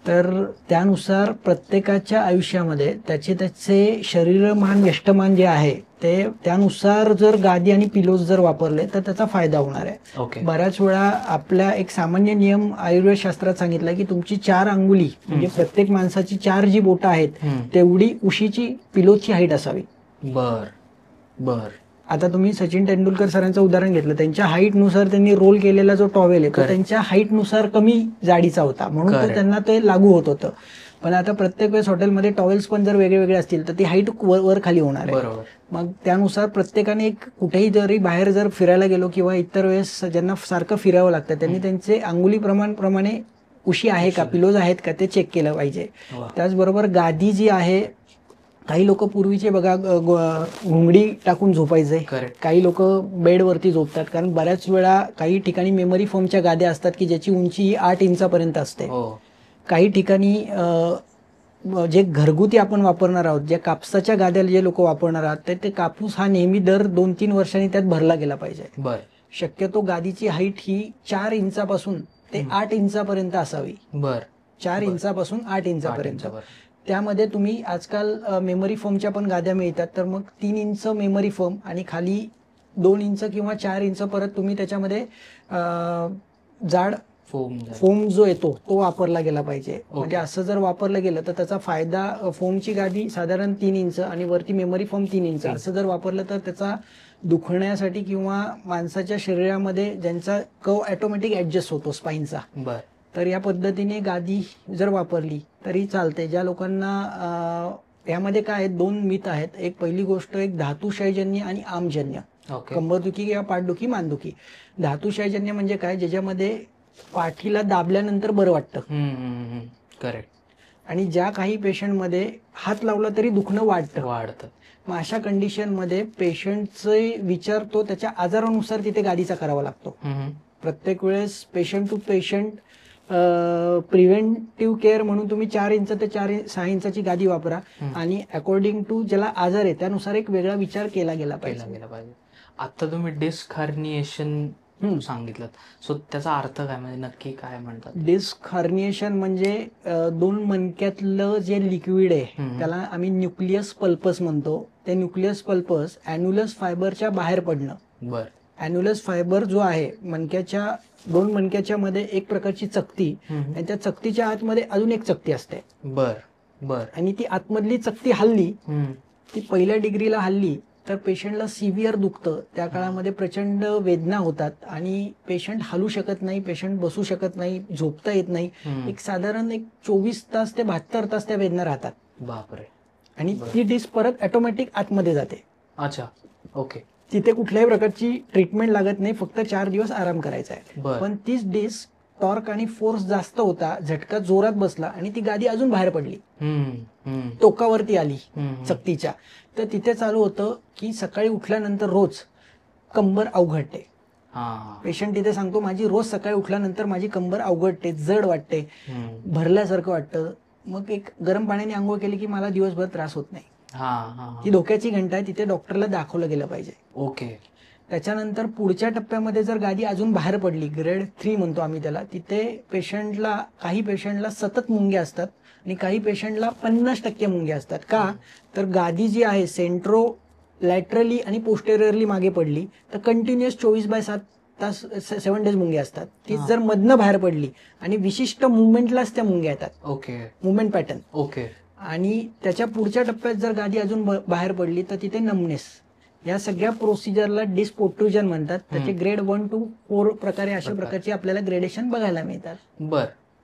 तर त्यानुसार प्रत्येकाच्या आयुष्यामध्ये त्याचे शरीरमान, यष्टमान जे आहे ते त्यानुसार जर गादी आणि पिलोज जर वापरले तर त्याचा फायदा होणार आहे. बऱ्याच वेळा आपल्या एक सामान्य नियम आयुर्वेद शास्त्रात सांगितला की तुमची 4 अंगुली म्हणजे प्रत्येक माणसाची 4 जी बोटं आहेत तेवढी उशीची, पिलोची हाईट असावी. आता तुम्ही सचिन तेंडुलकर सरांचं उदाहरण घेतलं, त्यांच्या हाईट नुसार त्यांनी रोल केलेला जो टॉवेल आहे तो त्यांच्या हाईट नुसार कमी जाडीचा होता, म्हणून तो त्यांना ते लागू होत होतं. पण आता प्रत्येक वेळेस हॉटेलमध्ये टॉवेल्स पण जर वेगळे वेगळे असतील तर ती हाईट वर खाली होणार आहे. मग त्यानुसार प्रत्येकाने एक कुठेही जरी बाहेर जर फिरायला गेलो किंवा इतर वेळेस ज्यांना सारखं फिरावं लागतं त्यांनी त्यांचे अंगुली प्रमाणे उशी आहे का, पिलोज आहेत का ते चेक केलं पाहिजे. त्याचबरोबर गादी जी आहे, काही लोक पूर्वीचे बघा घुंगडी टाकून झोपायचे, काही लोक बेडवरती झोपतात, कारण बऱ्याच वेळा काही ठिकाणी मेमरी फोमच्या गाद्या असतात की ज्याची उंची 8 इंचापर्यंत असते. काही ठिकाणी जे घरगुती आपण वापरणार आहोत, ज्या कापसाच्या गाद्या जे लोक वापरणार आहात ते कापूस हा नेहमी दर 2-3 वर्षांनी त्यात भरला गेला पाहिजे. शक्यतो गादीची हाईट ही 4 इंचापासून ते 8 इंचापर्यंत असावी. 4 इंचापासून 8 इंचापर्यंत. त्यामध्ये तुम्ही आजकाल मेमरी फोमच्या पण गाद्या मिळतात, तर मग 3 इंच मेमरी फोम आणि खाली 2 इंच किंवा 4 इंच परत तुम्ही त्याच्यामध्ये जाड फोम जो येतो तो वापरला गेला पाहिजे. म्हणजे असं जर वापरलं गेलं तर त्याचा फायदा, फोमची गादी साधारण 3 इंच आणि वरती मेमरी फोम 3 इंच असं जर वापरलं तर त्याचा दुखण्यासाठी किंवा माणसाच्या शरीरामध्ये ज्यांचा कव ऑटोमॅटिक ऍडजस्ट होतो स्पाईनचा, तर या पद्धतीने गादी जर वापरली तरी चालते. ज्या लोकांना यामध्ये काय आहेत, 2 मिथ आहेत. एक पहिली गोष्ट, एक धातुक्षयजन्य आणि आमजन्य. कंबरदुखी किंवा पाठदुखी, मानदुखी. धातुक्षयजन्य म्हणजे काय, ज्याच्यामध्ये पाठीला दाबल्यानंतर बरं वाटतं. करेक्ट. आणि ज्या काही पेशंटमध्ये हात लावला तरी दुखणं वाढतं. मग अशा कंडिशनमध्ये पेशंटचे विचार तो त्याच्या आजारानुसार तिथे गादीचा करावा लागतो. प्रत्येक वेळेस patient to patient preventive care म्हणून तुम्ही 4 इंच ते 6 इंचाची गादी वापरा आणि अकॉर्डिंग टू ज्याला आजार आहे त्यानुसार एक वेगळा विचार केला गेला पाहिजे. आता तुम्ही डिस्क हर्निएशन सांगितलं, सो त्याचा अर्थ काय, म्हणजे नक्की काय म्हणतात? डिस्क हर्निएशन म्हणजे 2 मणक्यातलं जे लिक्विड आहे त्याला आम्ही न्यूक्लियस पल्पस म्हणतो. ते न्यूक्लियस पल्पस अॅन्युलस फायबरच्या बाहेर पडणं. अॅन्युलस फायबर जो आहे मणक्याच्या 2 मणक्याच्या मध्ये एक प्रकारची चकती आणि त्या चकतीच्या आतमध्ये अजून एक चकती असते. आणि ती आतमधली चकती हल्ली, ती पहिल्या डिग्रीला हल्ली तर पेशंटला सिव्हिअर दुखतं. त्या काळामध्ये प्रचंड वेदना होतात आणि पेशंट हलू शकत नाही, पेशंट बसू शकत नाही, झोपता येत नाही. एक साधारण 24 तास ते 72 तास त्या वेदना राहतात. बापरे. आणि ती डिस्क परत ऑटोमॅटिक आतमध्ये जाते. अच्छा, ओके. तिथे कुठल्याही प्रकारची ट्रीटमेंट लागत नाही, फक्त 4 दिवस आराम करायचा आहे. पण तीच डिस्क टॉर्क आणि फोर्स जास्त होता, झटका जोरात बसला आणि ती गादी अजून बाहेर पडली, टोकावरती आली चकतीच्या, तर तिथे चालू होतं की सकाळी उठल्यानंतर रोज कंबर अवघडते. पेशंट तिथे सांगतो, माझी रोज सकाळी उठल्यानंतर माझी कंबर अवघडते, जड वाटते, भरल्यासारखं वाटतं. मग एक गरम पाण्याने आंघोळ केली की मला दिवसभर त्रास होत नाही. ती धोक्याची घंटा आहे, तिथे डॉक्टरला दाखवलं गेलं पाहिजे. ओके. त्याच्यानंतर पुढच्या टप्प्यामध्ये जर गादी अजून बाहेर पडली, ग्रेड 3 म्हणतो आम्ही त्याला, तिथे पेशंटला, काही पेशंटला सतत मुंग्या असतात आणि काही पेशंटला 50% मुंग्या असतात. का तर गादी जी आहे सेंट्रो लॅटरली आणि पोस्टेरियरली मागे पडली तर कंटिन्युअस 24/7 तास 7 डेज मुंग्या असतात. ती जर मधनं बाहेर पडली आणि विशिष्ट मुवमेंटलाच त्या मुंग्या येतात. ओके. Movement pattern. ओके. आणि त्याच्या पुढच्या टप्प्यात जर गादी अजून बाहेर पडली तर तिथे नमनेस. या सगळ्या प्रोसिजरला डिस्क पोट्रुजन म्हणतात. त्याचे ग्रेड 1 to 4 प्रकारे अशा प्रकारची आपल्याला ग्रेडेशन बघायला मिळतात.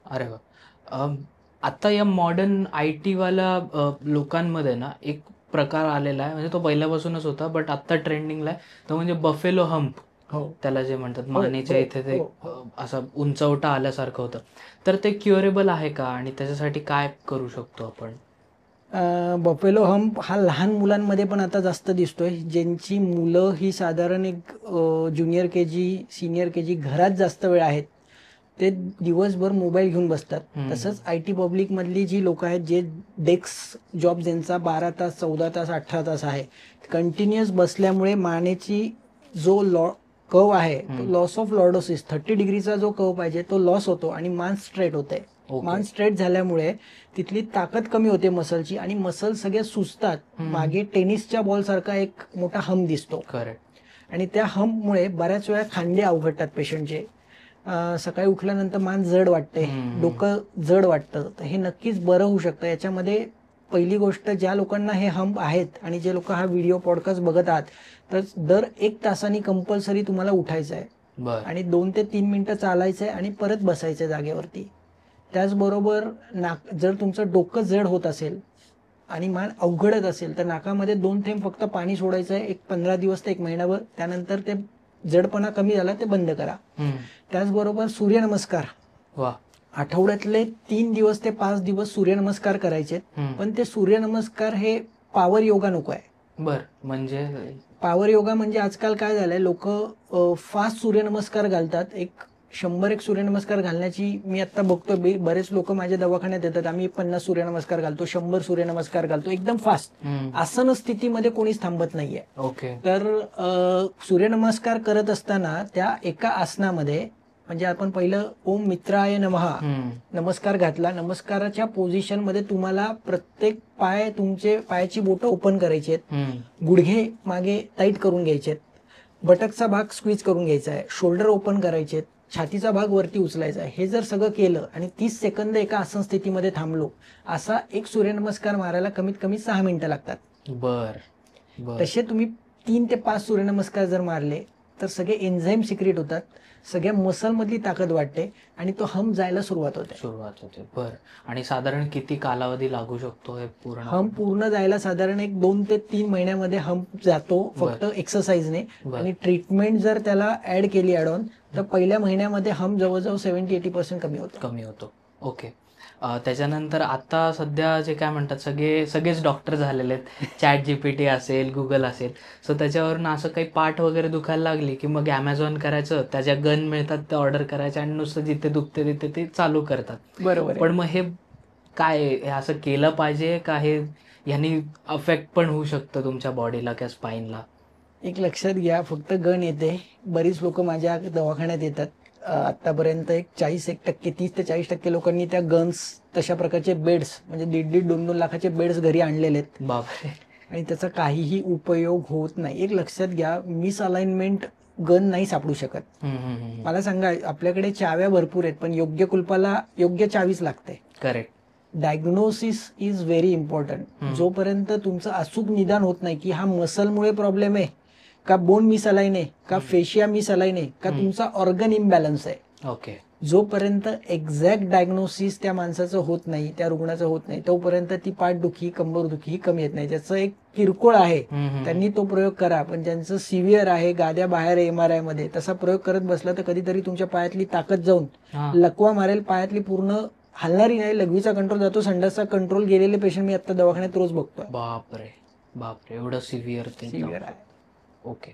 अरे वा. आता या मॉडर्न IT वाला लोकांमध्ये ना एक प्रकार आलेला आहे, म्हणजे तो पहिल्यापासूनच होता बट आता ट्रेंडिंगला आहे, तो म्हणजे बफेलो हम्प. त्याला जे म्हणतात, मानेच्या इथे ते असं उंचवटा आल्यासारखं होतं. तर ते क्युरेबल आहे का आणि त्याच्यासाठी काय करू शकतो आपण? बफेलो हम्प हा लहान मुलांमध्ये पण आता जास्त दिसतोय. ज्यांची मुलं ही साधारण एक ज्युनियर KG, सिनियर KG घरात जास्त वेळ आहेत, ते दिवसभर मोबाईल घेऊन बसतात. तसंच IT पब्लिक मधली जी लोक आहेत, जे डेस्क जॉब ज्यांचा 12 तास, 14 तास, 18 तास आहे, कंटिन्युअस बसल्यामुळे मानेची जो कव आहे तो लॉस ऑफ लॉर्डोसिस, 30 डिग्रीचा जो कव पाहिजे तो लॉस होतो आणि मान स्ट्रेट होते. मान स्ट्रेट झाल्यामुळे तिथली ताकद कमी होते मसलची आणि मसल सगळे सुचतात. मागे टेनिसच्या बॉल सारखा एक मोठा हम्प दिसतो. आणि त्या हम्पमुळे बऱ्याच वेळा खांदे अवघडतात पेशंटचे. सकाळी उठल्यानंतर मान जड वाटते, डोकं जड वाटतं. तर हे नक्कीच बरं होऊ शकतं. याच्यामध्ये पहिली गोष्ट, ज्या लोकांना हे हम्प आहेत आणि जे लोक हा व्हिडिओ पॉडकास्ट बघत आहात, तर दर 1 तासाने कंपल्सरी तुम्हाला उठायचं आहे आणि 2 ते 3 मिनिटं चालायचंय आणि परत बसायचंय जागेवरती. त्याचबरोबर जर तुमचं डोकं जड होत असेल आणि मान अवघडत असेल तर नाकामध्ये 2 थेंब फक्त पाणी सोडायचं आहे, एक 15 दिवस ते 1 महिनाभर. त्यानंतर ते जडपणा कमी झाला ते बंद करा. त्याचबरोबर सूर्यनमस्कार, आठवड्यातले 3 दिवस ते 5 दिवस सूर्यनमस्कार करायचे. पण ते सूर्यनमस्कार हे पॉवर योगा नको आहे. म्हणजे पॉवर योगा म्हणजे आजकाल काय झालंय, लोक फास्ट सूर्यनमस्कार घालतात. 100 सूर्यनमस्कार घालण्याची मी आता बघतोय, बरेच लोक माझ्या दवाखान्यात येतात, आम्ही 50 सूर्यनमस्कार घालतो, 100 सूर्यनमस्कार घालतो, एकदम फास्ट. आसन स्थितीमध्ये कोणीच थांबत नाहीये. ओके. तर सूर्यनमस्कार करत असताना त्या एका आसनामध्ये म्हणजे आपण पहिलं ओम मित्राय नमः नमस्कार घातला, नमस्काराच्या पोझिशन मध्ये तुम्हाला प्रत्येक तुमचे पायाची बोटं ओपन करायची आहेत, गुडघे मागे टाईट करून घ्यायचे आहेत, बटकचा भाग स्क्वीज करून घ्यायचा आहे, शोल्डर ओपन करायचे आहेत, छातीचा भाग वरती उचलायचा आहे. हे जर सगळं केलं आणि 30 सेकंद एका आसन स्थितीमध्ये थांबलो, असा एक सूर्यनमस्कार मारायला कमीत कमी 6 मिनिटं लागतात. तसे तुम्ही 3 ते 5 सूर्यनमस्कार जर मारले तर सगळे एन्झाईम सिक्रेट होतात, सगळ्या मसल मधली ताकद वाढते आणि तो हम जायला सुरुवात होते. बरं. आणि साधारण किती कालावधी लागू शकतो हे पूर्ण? हम पूर्ण जायला साधारण 2 ते 3 महिन्यामध्ये हम जातो, फक्त एक्सरसाइजने. आणि ट्रीटमेंट जर त्याला ऍड केली ऍड ऑन तर पहिल्या महिन्यामध्ये हम जवळजवळ 70-80% कमी होतो. ओके. त्याच्यानंतर आता सध्या जे काय म्हणतात सगळेच डॉक्टर झालेले आहेत, ChatGPT असेल, गुगल असेल, सो त्याच्यावरून असं काही पाठ वगैरे दुखायला लागली की मग ॲमेझॉन करायचं, त्याच्या गन मिळतात ते ऑर्डर करायचे आणि नुसतं जिथे दुखते तिथे ते चालू करतात. बरोबर. पण मग हे काय, हे असं केलं पाहिजे का? हे ह्यानी अफेक्ट पण होऊ शकतं तुमच्या बॉडीला किंवा स्पाईनला? एक लक्षात घ्या, फक्त गण येते. बरीच लोक माझ्या दवाखान्यात येतात. आतापर्यंत 30 ते 40% लोकांनी त्या गन्स, तशा प्रकारचे बेड्स, म्हणजे 1.5-2 लाखाचे बेड्स घरी आणलेले आहेत. बापरे. आणि त्याचा काहीही उपयोग होत नाही. एक लक्षात घ्या, मिस अलाइनमेंट गन नाही सापडू शकत. मला सांगा, आपल्याकडे चाव्या भरपूर आहेत पण योग्य कुलपाला योग्य चावीच लागते. Correct. Diagnosis is very important. जोपर्यंत तुमचं अचूक निदान होत नाही की हा मसलमुळे प्रॉब्लेम आहे का, बोन मिसअलाइन आहे का, फेशिया मिसअलाइन आहे का, तुमचा ऑर्गन इम्बॅलन्स आहे, ओके, जोपर्यंत एक्झॅक्ट डायग्नोसिस त्या माणसाचं होत नाही, त्या रुग्णाचं होत नाही, तोपर्यंत ती पाठदुखी, कंबरदुखी ही कमी येत नाही. ज्याचं एक किरकोळ आहे त्यांनी तो प्रयोग करा, पण ज्यांचं सिव्हिअर आहे, गाद्या बाहेर आहे MRI मध्ये, तसा प्रयोग करत बसला तर कधीतरी तुमच्या पायातली ताकद जाऊन लकवा मारेल, पायातली पूर्ण हलणारी नाही, लघवीचा कंट्रोल जातो, संडासचा कंट्रोल गेलेले पेशंट मी आता दवाखान्यात रोज बघतोय. बापरे, एवढं सिव्हिअर आहे. ओके.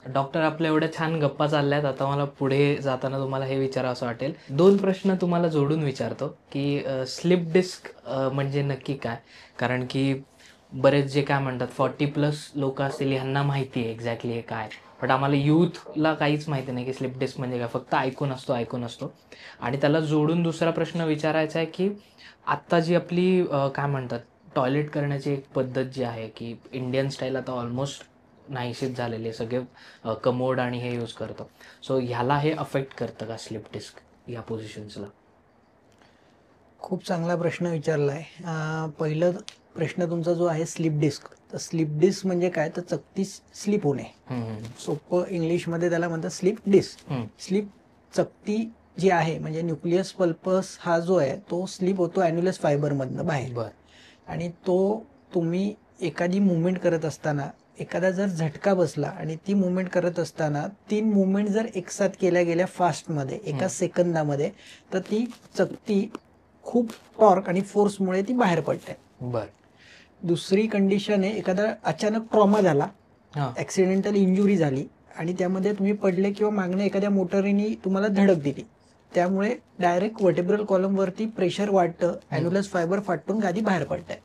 डॉक्टर, आपल्या एवढ्या छान गप्पा चालल्यात, आता मला पुढे जाताना तुम्हाला हे विचारावं असं वाटेल. 2 प्रश्न तुम्हाला जोडून विचारतो की स्लिप डिस्क म्हणजे नक्की काय? कारण की बरेच जे काय म्हणतात 40+ लोक असतील ह्यांना माहिती आहे एक्झॅक्टली हे काय, बट आम्हाला यूथला काहीच माहिती नाही की स्लिप डिस्क म्हणजे काय, फक्त ऐकून असतो. आणि त्याला जोडून दुसरा प्रश्न विचारायचा आहे की आत्ता जी आपली काय म्हणतात टॉयलेट करण्याची एक पद्धत जी आहे की इंडियन स्टाईल आता ऑलमोस्ट नाहीशीच झालेले, सगळे कमोड आणि हे यूज करतो, सो ह्याला हे अफेक्ट करतं का स्लिप डिस्क या पोझिशन्सला? खूप चांगला प्रश्न विचारलाय. पहिलं प्रश्न तुमचा जो आहे स्लिप डिस्क, तर स्लिप डिस्क म्हणजे काय, तर चकती स्लिप होणे. सोपं इंग्लिशमध्ये त्याला म्हणतात स्लिप डिस्क. स्लिप चकती जी आहे म्हणजे न्यूक्लियस पल्पस हा जो आहे तो स्लिप होतो ॲन्युलस फायबर मधनं बाहेर. आणि तो तुम्ही एखादी मुवमेंट करत असताना, एखादा जर झटका बसला आणि ती मुवमेंट करत असताना 3 मुवमेंट जर एकसाथ केल्या गेल्या फास्टमध्ये, एका सेकंदामध्ये, तर ती चकती खूप टॉर्क आणि फोर्समुळे ती बाहेर पडते. दुसरी कंडिशन आहे, एखादा अचानक ट्रॉमा झाला, ऍक्सिडेंटल इंजुरी झाली आणि त्यामध्ये तुम्ही पडले किंवा मागणे एखाद्या मोटरीने तुम्हाला धडक दिली, त्यामुळे डायरेक्ट व्हर्टेब्रल कॉलम वरती प्रेशर वाढतं, ॲन्युलस फायबर फाटून गादी बाहेर पडते.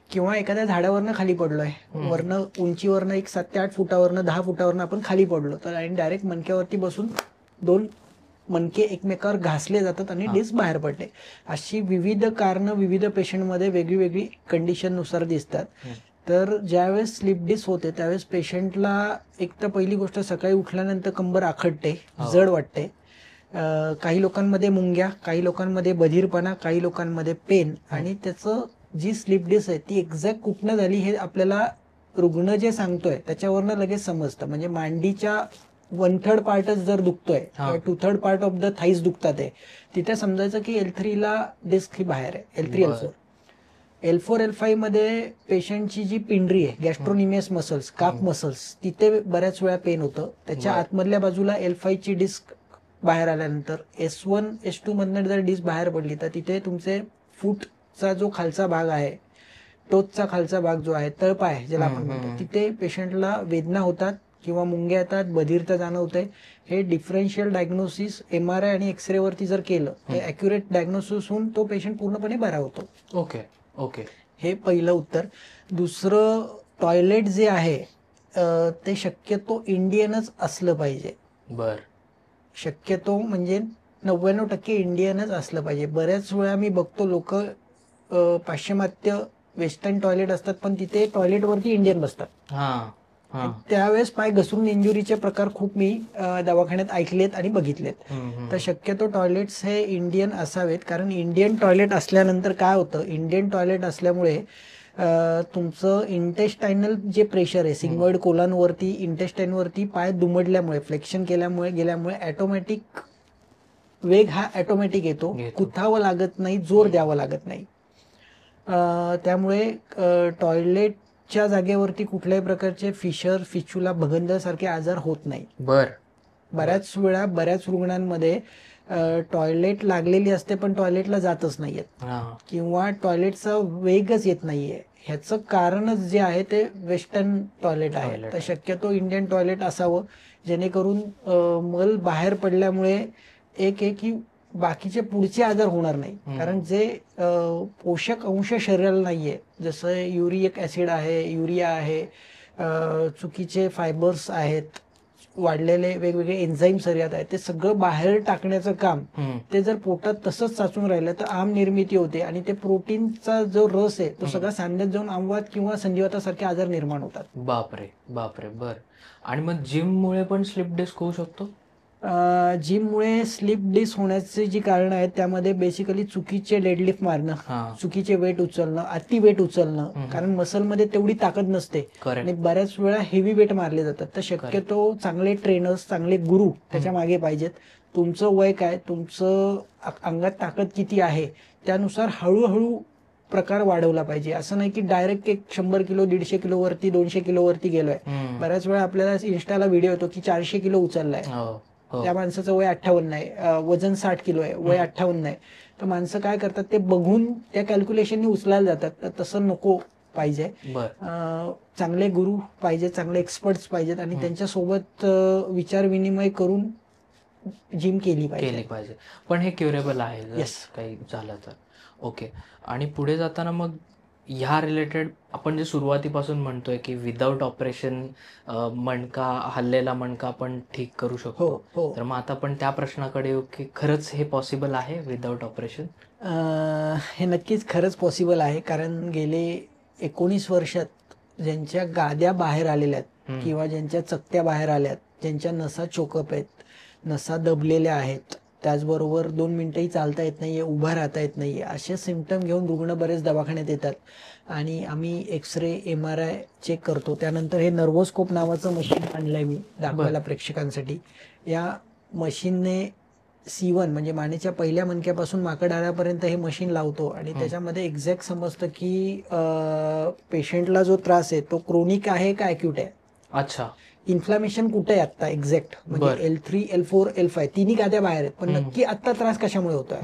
किंवा एखाद्या झाडावरनं खाली पडलोय, वरनं उंचीवरनं 7 ते 8 फुटावरनं 10 फुटावरनं आपण खाली पडलो तर आणि डायरेक्ट मणक्यावरती बसून 2 मणके एकमेकावर घासले जातात आणि डिस्क बाहेर पडते. अशी विविध कारणं विविध पेशंटमध्ये वेगळी कंडिशन नुसार दिसतात. तर ज्यावेळेस स्लिप डिस्क होते त्यावेळेस पेशंटला एक तर पहिली गोष्ट, सकाळी उठल्यानंतर कंबर आखडते, जड वाटते, काही लोकांमध्ये मुंग्या, काही लोकांमध्ये बधीरपणा, काही लोकांमध्ये पेन. आणि त्याचं जी स्लिप डिस्क आहे ती एक्झॅक्ट कुठनं झाली हे आपल्याला रुग्ण जे सांगतोय त्याच्यावरनं लगेच समजतं. म्हणजे मांडीच्या 1/3 पार्टच जर दुखतोय, 2/3 पार्ट ऑफ द थाईज दुखतात आहे, तिथे समजायचं की L3 ला डिस्क ही बाहेर आहे. L3 L4 L5 मध्ये पेशंटची जी पिंडरी आहे, गॅस्ट्रोनिमियस मसल्स, काफ मसल्स, तिथे बऱ्याच वेळा पेन होतं. त्याच्या आतमधल्या बाजूला L5 ची डिस्क बाहेर आल्यानंतर S1 S2 मधनं जर डिस्क बाहेर पडली तर तिथे तुमचे फूटचा जो खालचा भाग आहे, टोचचा खालचा भाग जो आहे, तळपाय ज्याला आपण म्हणतो, तिथे पेशंटला वेदना होतात किंवा मुंग्या येतात, बधीरता जाणवते. हे डिफरन्शियल डायग्नोसिस MRI आणि एक्सरे वरती जर केलं तर ॲक्युरेट डायग्नोसिस होऊन तो पेशंट पूर्णपणे बरा होतो. ओके. हे पहिलं उत्तर. दुसरं, टॉयलेट जे आहे ते शक्यतो इंडियनच असलं पाहिजे. शक्यतो म्हणजे 99% इंडियनच असलं पाहिजे. बऱ्याच वेळा मी बघतो लोक पाश्चिमात्य वेस्टर्न टॉयलेट असतात पण तिथे टॉयलेटवरती इंडियन बसतात. त्यावेळेस पाय घसरून इंजुरीचे प्रकार खूप मी दवाखान्यात ऐकलेत आणि बघितलेत. तर शक्यतो टॉयलेट्स हे इंडियन असावेत, कारण इंडियन टॉयलेट असल्यानंतर काय होतं, इंडियन टॉयलेट असल्यामुळे तुमचं इंटेस्टायनल जे प्रेशर आहे सिग्मॉइड कोलानवरती इंटेस्टाईनवरती पाय दुमडल्यामुळे फ्लेक्शन गेल्यामुळे ऑटोमॅटिक वेग हा ऑटोमॅटिक येतो, कुथावं लागत नाही, जोर द्यावा लागत नाही. त्यामुळे टॉयलेटच्या जागेवरती कुठल्याही प्रकारचे फिशर, फिच्युला, भगंदर सारखे आजार होत नाही. बऱ्याच वेळा बऱ्याच रुग्णांमध्ये टॉयलेट लागलेली असते पण टॉयलेटला जातच नाहीयेत किंवा टॉयलेटचा वेगच येत नाहीये. ह्याचं कारणच जे आहे ते वेस्टर्न टॉयलेट आहे. तर शक्यतो इंडियन टॉयलेट असावं जेणेकरून मल बाहेर पडल्यामुळे एक की बाकीचे पुढचे आजार होणार नाही. कारण जे पोषक अंश शरीराला नाहीये, जसं युरिक ऍसिड आहे, युरिया आहे, चुकीचे फायबर्स आहेत, वाढलेले वेगवेगळे एन्झाईम शरीरात आहेत, ते सगळं बाहेर टाकण्याचं काम ते जर पोटात तसंच साचून राहिलं तर आम निर्मिती होते आणि ते प्रोटीनचा जो रस आहे तो सगळा सांध्यात जाऊन आमवात किंवा संधिवातासारखे आजार निर्माण होतात. बापरे बापरे. बर. आणि मग जिममुळे पण स्लिप डिस्क होऊ शकतो? जिममुळे स्लिप डिस्क होण्याची जी कारण आहेत त्यामध्ये बेसिकली चुकीचे डेडलिफ्ट मारणं, चुकीचे वेट उचलणं, अति वेट उचलणं, कारण मसलमध्ये तेवढी ताकद नसते आणि बऱ्याच वेळा हेवी वेट मारले जातात. तर शक्यतो चांगले ट्रेनर्स, चांगले गुरु त्याच्या मागे पाहिजेत. तुमचं वय काय, तुमचं अंगात ताकद किती आहे त्यानुसार हळूहळू प्रकार वाढवला पाहिजे. असं नाही की डायरेक्ट एक 100 किलो 150 किलो वरती 200 किलो वरती गेलोय. बऱ्याच वेळा आपल्याला इन्स्टाला व्हिडिओ येतो की 400 किलो उचललाय, त्या माणसाचं वय 58 आहे, वजन 60 किलो आहे, वय 58 आहे. तर माणसं काय करतात, ते बघून त्या कॅल्क्युलेशननी उचलायला जातात. तर तसं नको पाहिजे. चांगले गुरु पाहिजे, चांगले एक्सपर्ट्स पाहिजेत आणि त्यांच्यासोबत विचार विनिमय करून जिम केली पाहिजे. पण हे क्युरेबल आहे काही झालं तर? ओके. आणि पुढे जाताना मग ह्या रिलेटेड आपण जे सुरुवातीपासून म्हणतोय की विदाऊट ऑपरेशन मणका, हल्लेला मणका आपण ठीक करू शकतो, तर मग आता आपण त्या प्रश्नाकडे येऊ की खरंच हे पॉसिबल आहे विदाऊट ऑपरेशन? हे नक्कीच खरंच पॉसिबल आहे, कारण गेले 19 वर्षात ज्यांच्या गाद्या बाहेर आलेल्या आहेत किंवा ज्यांच्या चकत्या बाहेर आल्यात, ज्यांच्या नसा चोकअप आहेत, नसा दबलेल्या आहेत, त्याचबरोबर 2 मिनिटंही चालता येत नाहीये, उभा राहता येत नाहीये, असे सिम्पटम घेऊन रुग्ण बरेच दवाखान्यात येतात आणि आम्ही एक्सरे, MRI चेक करतो. त्यानंतर हे नर्वोस्कोप नावाचं मशीन आणलंय मी दाखवायला प्रेक्षकांसाठी. या मशीनने C1 म्हणजे मानेच्या पहिल्या मणक्यापासून माकडाळ्यापर्यंत हे मशीन लावतो आणि त्याच्यामध्ये एक्झॅक्ट समजतं की पेशंटला जो त्रास आहे तो क्रोनिक आहे का ॲक्यूट आहे. अच्छा. इन्फ्लामेशन कुठे आहे आता एक्झॅक्ट, म्हणजे L3, L4, L5 तिन्ही गाद्या बाहेर आहेत, पण नक्की आता त्रास कशामुळे होतोय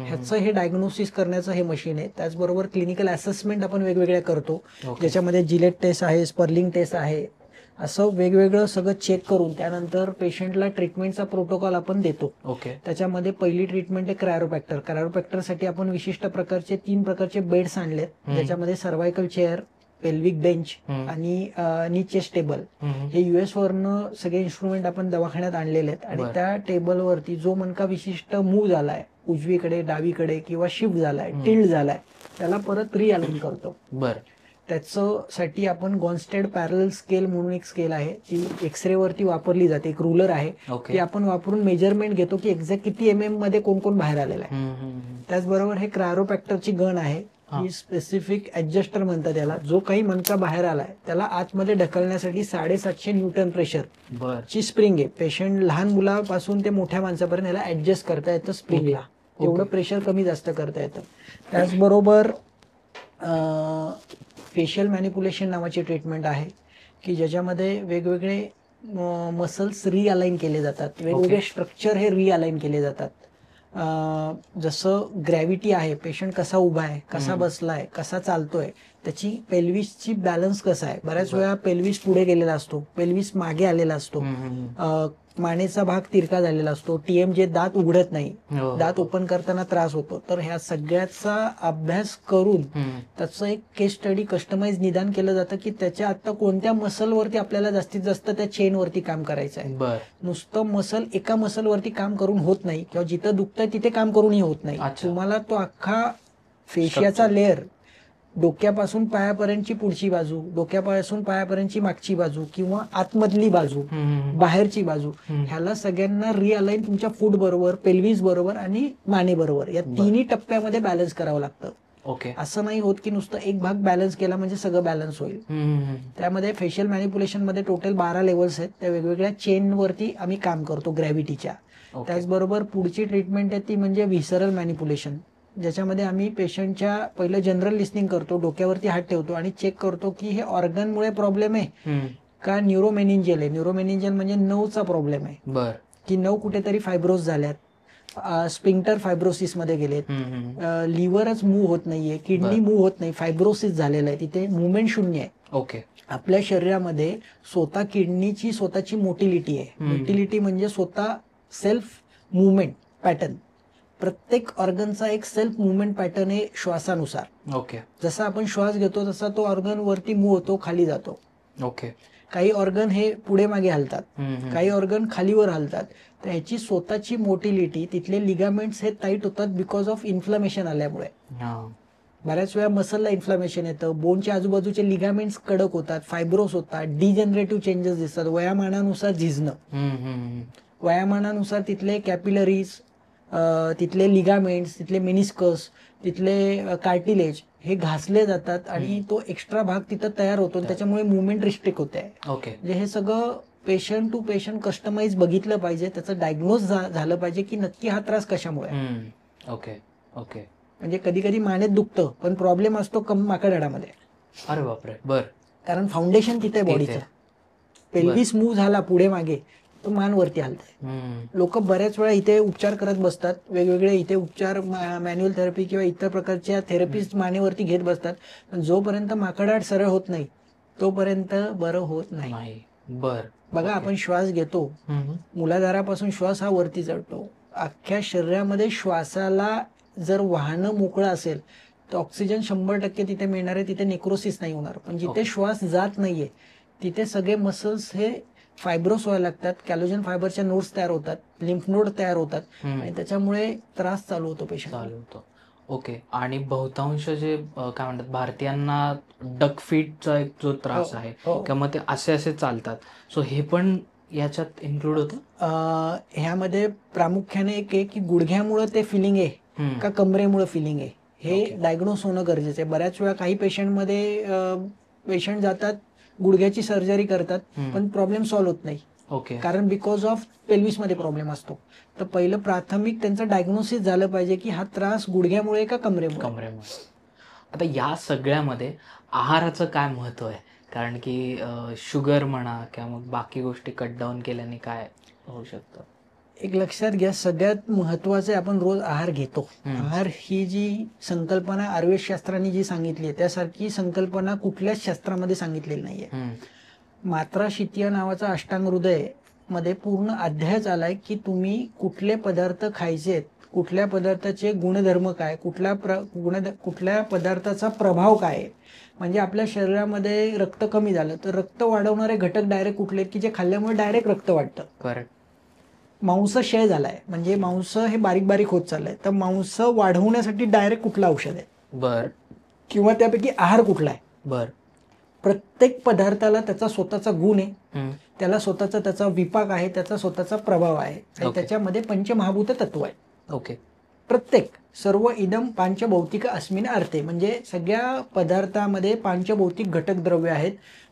ह्याचं हे डायग्नोसिस करण्याचं हे मशीन आहे. त्याचबरोबर क्लिनिकल असेसमेंट आपण वेगवेगळ्या करतो, ज्याच्यामध्ये जिलेट टेस्ट आहे, स्पर्लिंग टेस्ट आहे, असं वेगवेगळं सगळं चेक करून त्यानंतर पेशंटला ट्रीटमेंटचा प्रोटोकॉल आपण देतो. त्याच्यामध्ये पहिली ट्रीटमेंट आहे क्रायोप्रॅक्टर. क्रायोप्रॅक्टरसाठी आपण विशिष्ट प्रकारचे 3 प्रकारचे बेड्स आणलेत, ज्याच्यामध्ये सर्व्हायकल चेअर, पेल्विक बेंच आणि नी चेस्ट टेबल. हे US वरनं सगळे इन्स्ट्रुमेंट आपण दवाखान्यात आणलेले आहेत आणि त्या टेबलवरती जो मणका विशिष्ट मूव्ह झालाय उजवीकडे, डावीकडे किंवा शिफ्ट झालाय, टिल्ड झालाय, त्याला परत रिअलाइन करतो. त्याच्यासाठी आपण गॉन्स्टेड पॅरल स्केल म्हणून एक स्केल आहे, ती एक्सरे वरती वापरली जाते, एक रुलर आहे, ती आपण वापरून मेजरमेंट घेतो की एक्झॅक्ट किती MM मध्ये कोण कोण बाहेर आलेला आहे. त्याचबरोबर हे क्रायोप्रॅक्टरची गन आहे, ही स्पेसिफिक ऍडजस्टर म्हणतात त्याला. जो काही मणका बाहेर आलाय त्याला आतमध्ये ढकलण्यासाठी 750 न्यूटन प्रेशर ची स्प्रिंग आहे. पेशंट लहान मुलापासून ते मोठ्या माणसापर्यंत याला ऍडजस्ट करता येतं स्प्रिंगला, एवढं प्रेशर कमी जास्त करता येतं. त्याचबरोबर फेशियल मॅनिप्युलेशन नावाची ट्रीटमेंट आहे की ज्याच्यामध्ये वेगवेगळे मसल्स रिअलाइन केले जातात, वेगवेगळे स्ट्रक्चर हे रिअलाइन केले जातात. जसं ग्रॅव्हिटी आहे, पेशंट कसा उभा आहे, कसा बसलाय, कसा चालतोय, त्याची पेल्विसची बॅलन्स कसा आहे. बऱ्याच वेळा पेल्विस पुढे गेलेला असतो, पेल्विस मागे आलेला असतो, मानेचा भाग तिरका झालेला असतो, TMJ दात उघडत नाही, हो. दात ओपन करताना त्रास होतो. तर ह्या सगळ्याचा अभ्यास करून त्याचं एक केस स्टडी कस्टमाइज निदान केलं जातं की त्याच्या आता कोणत्या मसलवरती आपल्याला जास्तीत जास्त त्या चेनवरती काम करायचं आहे. बर. नुसतं मसल एका मसलवरती काम करून होत नाही, किंवा जिथं दुखतंय तिथे काम करूनही होत नाही. अच्छा. तुम्हाला तो अख्खा फेशियाचा लेअर, डोक्यापासून पायापर्यंतची पुढची बाजू, डोक्यापासून पायापर्यंतची मागची बाजू, किंवा आतमधली बाजू, बाहेरची बाजू, ह्याला सगळ्यांना रिअलाइन तुमच्या फूट बरोबर, पेल्विस बरोबर आणि माने बरोबर या तिन्ही टप्प्यामध्ये बॅलन्स करावं लागतं. ओके. असं नाही होत की नुसतं एक भाग बॅलन्स केला म्हणजे सगळं बॅलन्स होईल. त्यामध्ये फेशियल मॅनिप्युलेशन मध्ये टोटल 12 लेवल्स आहेत. त्या वेगवेगळ्या चेनवरती आम्ही काम करतो ग्रॅव्हिटीच्या. त्याचबरोबर पुढची ट्रीटमेंट आहे ती म्हणजे व्हिसरल मॅनिप्युलेशन, ज्याच्यामध्ये आम्ही पेशंटच्या पहिलं जनरल लिस्निंग करतो, डोक्यावरती हात ठेवतो आणि चेक करतो की हे ऑर्गनमुळे प्रॉब्लेम आहे का न्यूरोमेनिंजियल आहे. न्यूरोमेनिंजियल म्हणजे नवचा प्रॉब्लेम आहे. बर. की नव कुठेतरी फायब्रोस झाल्यात, स्पिंक्टर फायब्रोसिस मध्ये गेलेत, लिव्हरच मूव्ह होत नाहीये, किडनी मूव्ह होत नाही, फायब्रोसिस झालेलं आहे, तिथे मुवमेंट शून्य आहे. ओके. आपल्या शरीरामध्ये स्वतः किडनीची स्वतःची मोटिलिटी आहे. मोटिलिटी म्हणजे स्वतः सेल्फ मुवमेंट पॅटर्न. प्रत्येक ऑर्गनचा एक सेल्फ मुवमेंट पॅटर्न आहे श्वासानुसार. ओके. जसा आपण श्वास घेतो तसा तो ऑर्गन वरती मूव्ह होतो, खाली जातो. ओके. काही ऑर्गन हे पुढे मागे हलतात, काही ऑर्गन खालीवर हलतात. तर ह्याची स्वतःची मोटिलिटी, तिथले लिगामेंट्स हे टाईट होतात बिकॉज ऑफ इन्फ्लमेशन आल्यामुळे. बऱ्याच वेळा मसलला इन्फ्लमेशन येतं, बोनच्या आजूबाजूचे लिगामेंट्स कडक होतात, फायब्रोस होतात, डिजनरेटिव्ह चेंजेस दिसतात, वयामानानुसार झिजणं, वयामानानुसार तिथले कॅपिलरीज, तिथले लिगामेंट्स, तिथले मेनिस्कस, तिथले कार्टिलेज हे घासले जातात आणि तो एक्स्ट्रा भाग तिथं तयार होतो, त्याच्यामुळे मुवमेंट रिस्ट्रिक्ट होते. ओके. म्हणजे हे सगळं पेशंट टू पेशंट कस्टमाइज बघितलं पाहिजे, त्याचं डायग्नोज झालं पाहिजे की नक्की हा त्रास कशामुळे. ओके. ओके. म्हणजे कधी कधी मानेत दुखतं पण प्रॉब्लेम असतो माकडहाडामध्ये. अरे बापरे. बर. कारण फाउंडेशन तिथे बॉडीचं, पेल्विस मूव्ह झाला पुढे मागे तो मान वरती हलतंय. लोक बऱ्याच वेळा इथे उपचार करत बसतात, वेगवेगळे इथे उपचार, मॅन्युअल थेरपी किंवा इतर प्रकारच्या थेरपीज मानेवरती घेत बसतात, पण जोपर्यंत माकडहाड सरळ होत नाही तोपर्यंत बरं होत नाही. बर. बघा, आपण श्वास घेतो, मूलाधारापासून श्वास हा वरती चढतो. अख्ख्या शरीरामध्ये श्वासाला जर वाहनं मोकळं असेल तर ऑक्सिजन 100% तिथे मिळणार आहे, तिथे नेक्रोसिस नाही होणार. पण जिथे श्वास जात नाहीये तिथे सगळे मसल्स हे फायब्रोस व्हायला लागतात, कॅलोजन फायबरच्या नोड्स तयार होतात, लिम्फ नोड तयार होतात आणि त्याच्यामुळे त्रास चालू होतो पेशंट. ओके. आणि बहुतांश जे काय म्हणतात भारतीयांना डक फीटचा एक जो त्रास आहे किंवा मग ते असे असे चालतात, सो हे पण याच्यात इन्क्लूड होतं. ह्यामध्ये प्रामुख्याने एक आहे की गुडघ्यामुळे ते फिलिंग आहे का कमरेमुळे फिलिंग आहे हे डायग्नोस होणं गरजेचं आहे. बऱ्याच वेळा काही पेशंटमध्ये पेशंट जातात, गुडघ्याची सर्जरी करतात पण प्रॉब्लेम सॉल्व्ह होत नाही. ओके. कारण बिकॉज ऑफ पेल्विस मध्ये प्रॉब्लेम असतो. तर पहिलं प्राथमिक त्यांचं डायग्नोसिस झालं पाहिजे की हा त्रास गुडघ्यामुळे का कमरेमुळे. आता या सगळ्यामध्ये आहाराचं काय महत्व आहे? कारण की शुगर म्हणा किंवा मग बाकी गोष्टी कट डाऊन केल्याने काय होऊ शकतं? एक लक्षात घ्या, सगळ्यात महत्वाचं आपण रोज आहार घेतो. आहार ही जी संकल्पना आयुर्वेद शास्त्राने जी सांगितली आहे त्यासारखी संकल्पना कुठल्याच शास्त्रामध्ये सांगितलेली नाहीये. मात्रा शितीय नावाचा अष्टांग हृदय मध्ये पूर्ण अध्यायच आलाय की तुम्ही कुठले पदार्थ खायचे, कुठल्या पदार्थाचे गुणधर्म काय, कुठल्या पदार्थाचा प्रभाव काय. म्हणजे आपल्या शरीरामध्ये रक्त कमी झालं तर रक्त वाढवणारे घटक डायरेक्ट कुठले की जे खाल्ल्यामुळे डायरेक्ट रक्त वाढतं. करेक्ट. मांस क्षय झालाय म्हणजे मांस हे बारीक बारीक होत चाललंय, तर मांस वाढवण्यासाठी डायरेक्ट कुठलं औषध आहे. बर. किंवा त्यापैकी आहार कुठला आहे. बर. प्रत्येक पदार्थाला त्याचा स्वतःचा गुण आहे, त्याला स्वतःचा त्याचा विपाक आहे, त्याचा स्वतःचा प्रभाव आहे आणि त्याच्यामध्ये पंचमहाभूत तत्व आहे. ओके. प्रत्येक सर्व इदम पांचभौतिक अस्मिन अर्थे, म्हणजे सगळ्या पदार्थामध्ये पांचभौतिक घटक द्रव्य आहेत,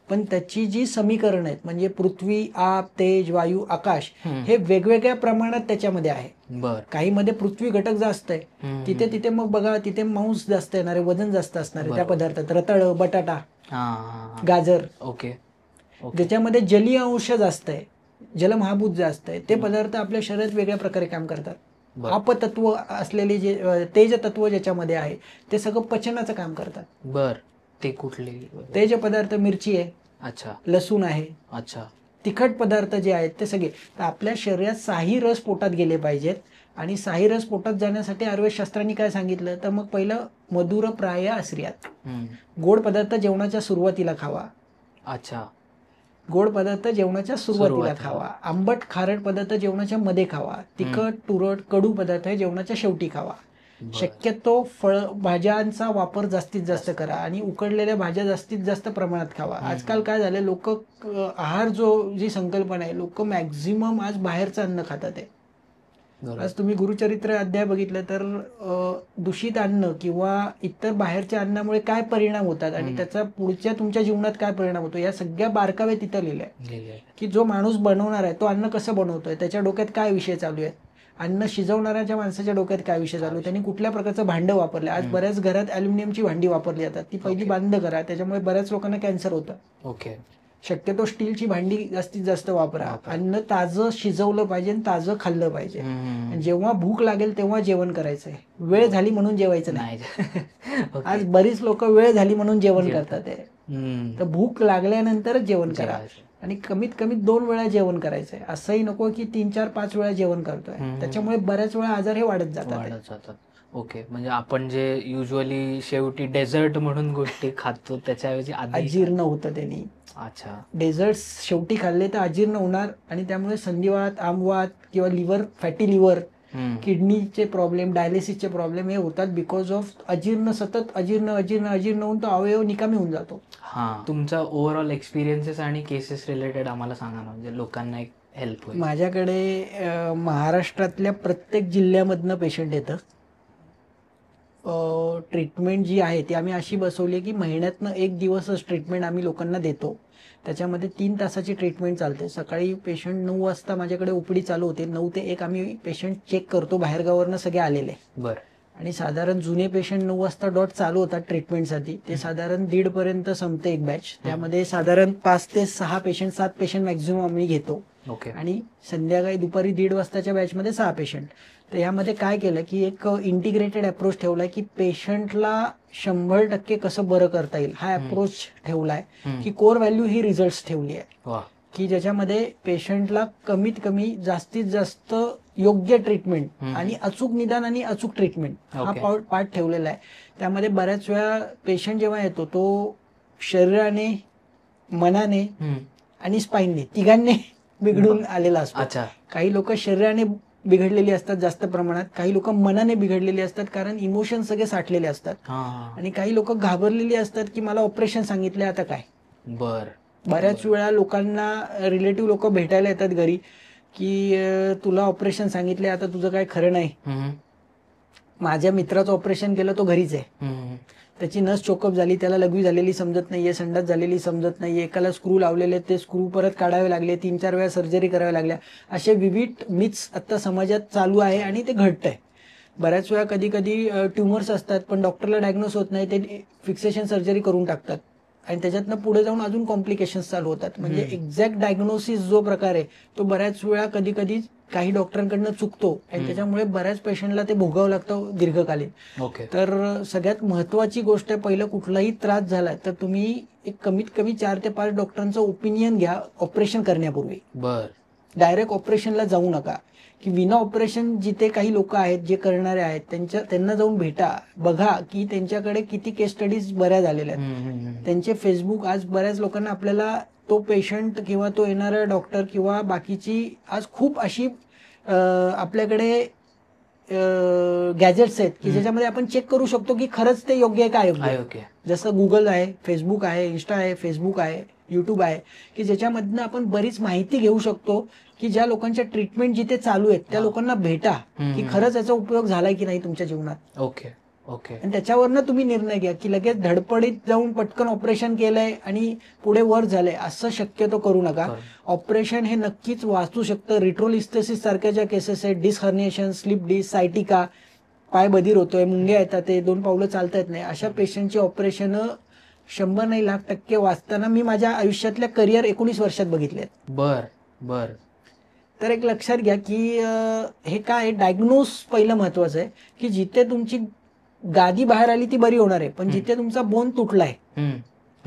पण त्याची जी समीकरण आहेत म्हणजे पृथ्वी, आप, तेज, वायू, आकाश हे वेगवेगळ्या प्रमाणात त्याच्यामध्ये आहे. काही मध्ये पृथ्वी घटक जास्त आहे, तिथे मग बघा तिथे मांस जास्त येणार आहे, वजन जास्त असणार आहे त्या पदार्थात. रताळ, बटाटा, गाजर. ओके. ज्याच्यामध्ये जलीय अंश जास्त आहे, जलमहाभूत जास्त आहे, ते पदार्थ आपल्या शरीरात वेगळ्या प्रकारे काम करतात. अपतत्व असलेले जे तेज तत्व ज्याच्यामध्ये आहे ते सगळं पचनाचं काम करतात. बर. ते कुठले तेज पदार्थ? मिरची आहे, अच्छा, लसूण आहे, अच्छा, तिखट पदार्थ जे आहेत ते सगळे, तर आपल्या शरीरात 6 रस पोटात गेले पाहिजेत. आणि 6 रस पोटात जाण्यासाठी आयुर्वेदशास्त्रांनी काय सांगितलं, तर मग पहिलं मधुर प्राय आश्रियात, गोड पदार्थ जेवणाच्या सुरुवातीला खावा. अच्छा. गोड पदार्थ जेवणाच्या सुरुवातीला खावा. आंबट खारट पदार्थ जेवणाच्या मध्ये खावा. तिखट तुरट कडू पदार्थ हे जेवणाच्या शेवटी खावा. शक्यतो फळ भाज्यांचा वापर जास्तीत जास्त करा आणि उकडलेल्या भाज्या जास्तीत जास्त प्रमाणात खावा. आजकाल काय झालं, लोक आहार जी संकल्पना आहे, लोक मॅक्झिमम आज बाहेरचं अन्न खातात आहे. आज तुम्ही गुरुचरित्र अध्याय बघितलं तर दूषित अन्न किंवा इतर बाहेरच्या अन्नामुळे काय परिणाम होतात आणि त्याचा पुढच्या तुमच्या जीवनात काय परिणाम होतो, या सगळ्या बारकावे तिथं लिहिलंय. की जो माणूस बनवणार आहे तो अन्न कसं बनवतोय, त्याच्या डोक्यात काय विषय चालू आहेत, अन्न शिजवणाऱ्या माणसाच्या डोक्यात काय विषय चालू आहे, त्यांनी कुठल्या प्रकारचं भांडं वापरलं. आज बऱ्याच घरात अल्युमिनियमची भांडी वापरली जातात, ती पहिली बंद करा, त्याच्यामुळे बऱ्याच लोकांना कॅन्सर होतं. ओके. शक्यतो स्टीलची भांडी जास्तीत जास्त वापरा. अन्न ताजं शिजवलं पाहिजे, ताजं खाल्लं पाहिजे. जेव्हा भूक लागेल तेव्हा जेवण करायचंय, वेळ झाली म्हणून जेवायचं नाही. आज बरीच लोक वेळ झाली म्हणून जेवण करतात. तर भूक लागल्यानंतरच जेवण करा आणि कमीत कमी 2 वेळा जेवण करायचंय. असंही नको की 3, 4, 5 वेळा जेवण करतोय, त्याच्यामुळे बऱ्याच वेळा आजार हे वाढत जातात. ओके. म्हणजे आपण जे युजली शेवटी डेझर्ट म्हणून गोष्टी खातो त्याच्याऐवजी अजीर्ण होतं त्यांनी. अच्छा. डेझर्ट्स शेवटी खाल्ले तर अजीर्ण होणार आणि त्यामुळे संधिवात, आमवात किंवा लिव्हर, फॅटी लिव्हर, किडनीचे प्रॉब्लेम, डायलिसिसचे प्रॉब्लेम हे होतात बिकॉज ऑफ अजीर्ण. सतत अजीर्ण अजीर्ण अजीर्ण होऊन तो अवयव निकामी होऊन जातो. हा. तुमचा ओव्हरऑल एक्सपिरियन्सेस आणि केसेस रिलेटेड आम्हाला सांगा ना, म्हणजे लोकांना एक हेल्प होईल. माझ्याकडे महाराष्ट्रातल्या प्रत्येक जिल्ह्यामधनं पेशंट येतं. ट्रीटमेंट जी आहे ती आम्ही अशी बसवली की महिन्यातनं 1 दिवसच ट्रीटमेंट आम्ही लोकांना देतो. त्याच्यामध्ये 3 तासाची ट्रीटमेंट चालते. सकाळी पेशंट 9 वाजता माझ्याकडे ओपीडी चालू होते. 9 ते 1 आम्ही पेशंट चेक करतो, बाहेरगावावरनं सगळे आलेले. बरं. आणि साधारण जुने पेशंट 9 वाजता डॉट चालू होतात ट्रीटमेंटसाठी, ते साधारण 1:30 पर्यंत संपते एक बॅच. त्यामध्ये साधारण 5 ते 6 पेशंट, 7 पेशंट मॅक्झिमम आम्ही घेतो. आणि संध्याकाळी दुपारी 1:30 वाजताच्या बॅचमध्ये 6 पेशंट. तर यामध्ये काय केलं की एक इंटिग्रेटेड अप्रोच ठेवलाय की पेशंटला 100% कसं बरं करता येईल हा अप्रोच ठेवलाय. की कोर व्हॅल्यू ही रिझल्ट ठेवली आहे की ज्याच्यामध्ये पेशंटला कमीत कमी जास्तीत जास्त योग्य ट्रीटमेंट आणि अचूक निदान आणि अचूक ट्रीटमेंट हा पार्ट ठेवलेला आहे. त्यामध्ये बऱ्याच वेळा पेशंट जेव्हा येतो तो शरीराने, मनाने आणि स्पाईनने तिघांनी बिघडून आलेला असतो. काही लोक शरीराने बिघडलेली असतात जास्त प्रमाणात, काही लोक मनाने बिघडलेली असतात कारण इमोशन सगळे साठलेले असतात, आणि काही लोक घाबरलेली असतात की मला ऑपरेशन सांगितले आता काय. बऱ्याच वेळा लोकांना रिलेटिव्ह लोक भेटायला येतात घरी की तुला ऑपरेशन सांगितले, आता तुझं काय खरं नाही. माझ्या मित्राचं ऑपरेशन केलं, तो घरीच आहे, त्याची नस चोकअप झाली, त्याला लघवी झालेली समजत नाहीये, संडास झालेली समजत नाहीये, एकाला स्क्रू लावलेले ते स्क्रू परत काढावे लागले, 3-4 वेळा सर्जरी कराव्या लागल्या. असे विविध मिथ्स आता समाजात चालू आहे आणि ते घडतंय. बऱ्याच वेळा कधी कधी ट्युमर्स असतात पण डॉक्टरला डायग्नोस होत नाही, ते फिक्सेशन सर्जरी करून टाकतात आणि त्याच्यातनं पुढे जाऊन अजून कॉम्प्लिकेशन्स चालू होतात. म्हणजे एक्झॅक्ट डायग्नोसिस जो प्रकार आहे तो बऱ्याच वेळा कधी कधी काही डॉक्टरांकडनं चुकतो आणि त्याच्यामुळे बऱ्याच पेशंटला ते भोगावं लागतं दीर्घकालीन. तर सगळ्यात महत्वाची गोष्ट आहे, पहिलं कुठलाही त्रास झाला तर तुम्ही एक कमीत कमी 4 ते 5 डॉक्टरांचं ओपिनियन घ्या ऑपरेशन करण्यापूर्वी. डायरेक्ट ऑपरेशनला जाऊ नका. की विना ऑपरेशन जिथे काही लोक आहेत जे करणारे आहेत त्यांना जाऊन भेटा, बघा की त्यांच्याकडे किती केस स्टडीज बऱ्या झालेल्या आहेत, त्यांचे फेसबुक. आज बऱ्याच लोकांना आपल्याला तो पेशंट किंवा तो येणारा डॉक्टर किंवा बाकीची आज खूप अशी आपल्याकडे गॅजेट्स आहेत की ज्याच्यामध्ये आपण चेक करू शकतो की खरंच ते योग्य आहे का अयोग्य. जसं गुगल आहे, फेसबुक आहे, इन्स्टा आहे, फेसबुक आहे, युट्यूब आहे, की ज्याच्यामधनं आपण बरीच माहिती घेऊ शकतो की ज्या लोकांच्या ट्रीटमेंट जिथे चालू आहेत त्या लोकांना भेटा की खरंच याचा उपयोग झालाय की नाही तुमच्या जीवनात. आणि त्याच्यावरनं तुम्ही निर्णय घ्या की लगेच धडपडीत जाऊन पटकन ऑपरेशन केलंय आणि पुढे वर झालंय असं शक्यतो करू नका. ऑपरेशन हे नक्कीच वाचू शकतं. रिट्रोलिस्थेसिस सारख्या ज्या केसेस आहेत, disc herniation, slip disc, sciatica, पाय बधीर होतोय, मुंग्या येतात, ते 2 पावलं चालता येत नाही, अशा पेशंटची ऑपरेशन 100 नाही लाख% वाचताना मी माझ्या आयुष्यातल्या करिअर 19 वर्षात बघितलेत. तर एक लक्षात घ्या की हे काय डायग्नोस पहिलं महत्वाचं आहे की जिथे तुमची गादी बाहेर आली ती बरी होणार आहे, पण जिथे तुमचा बोन तुटलाय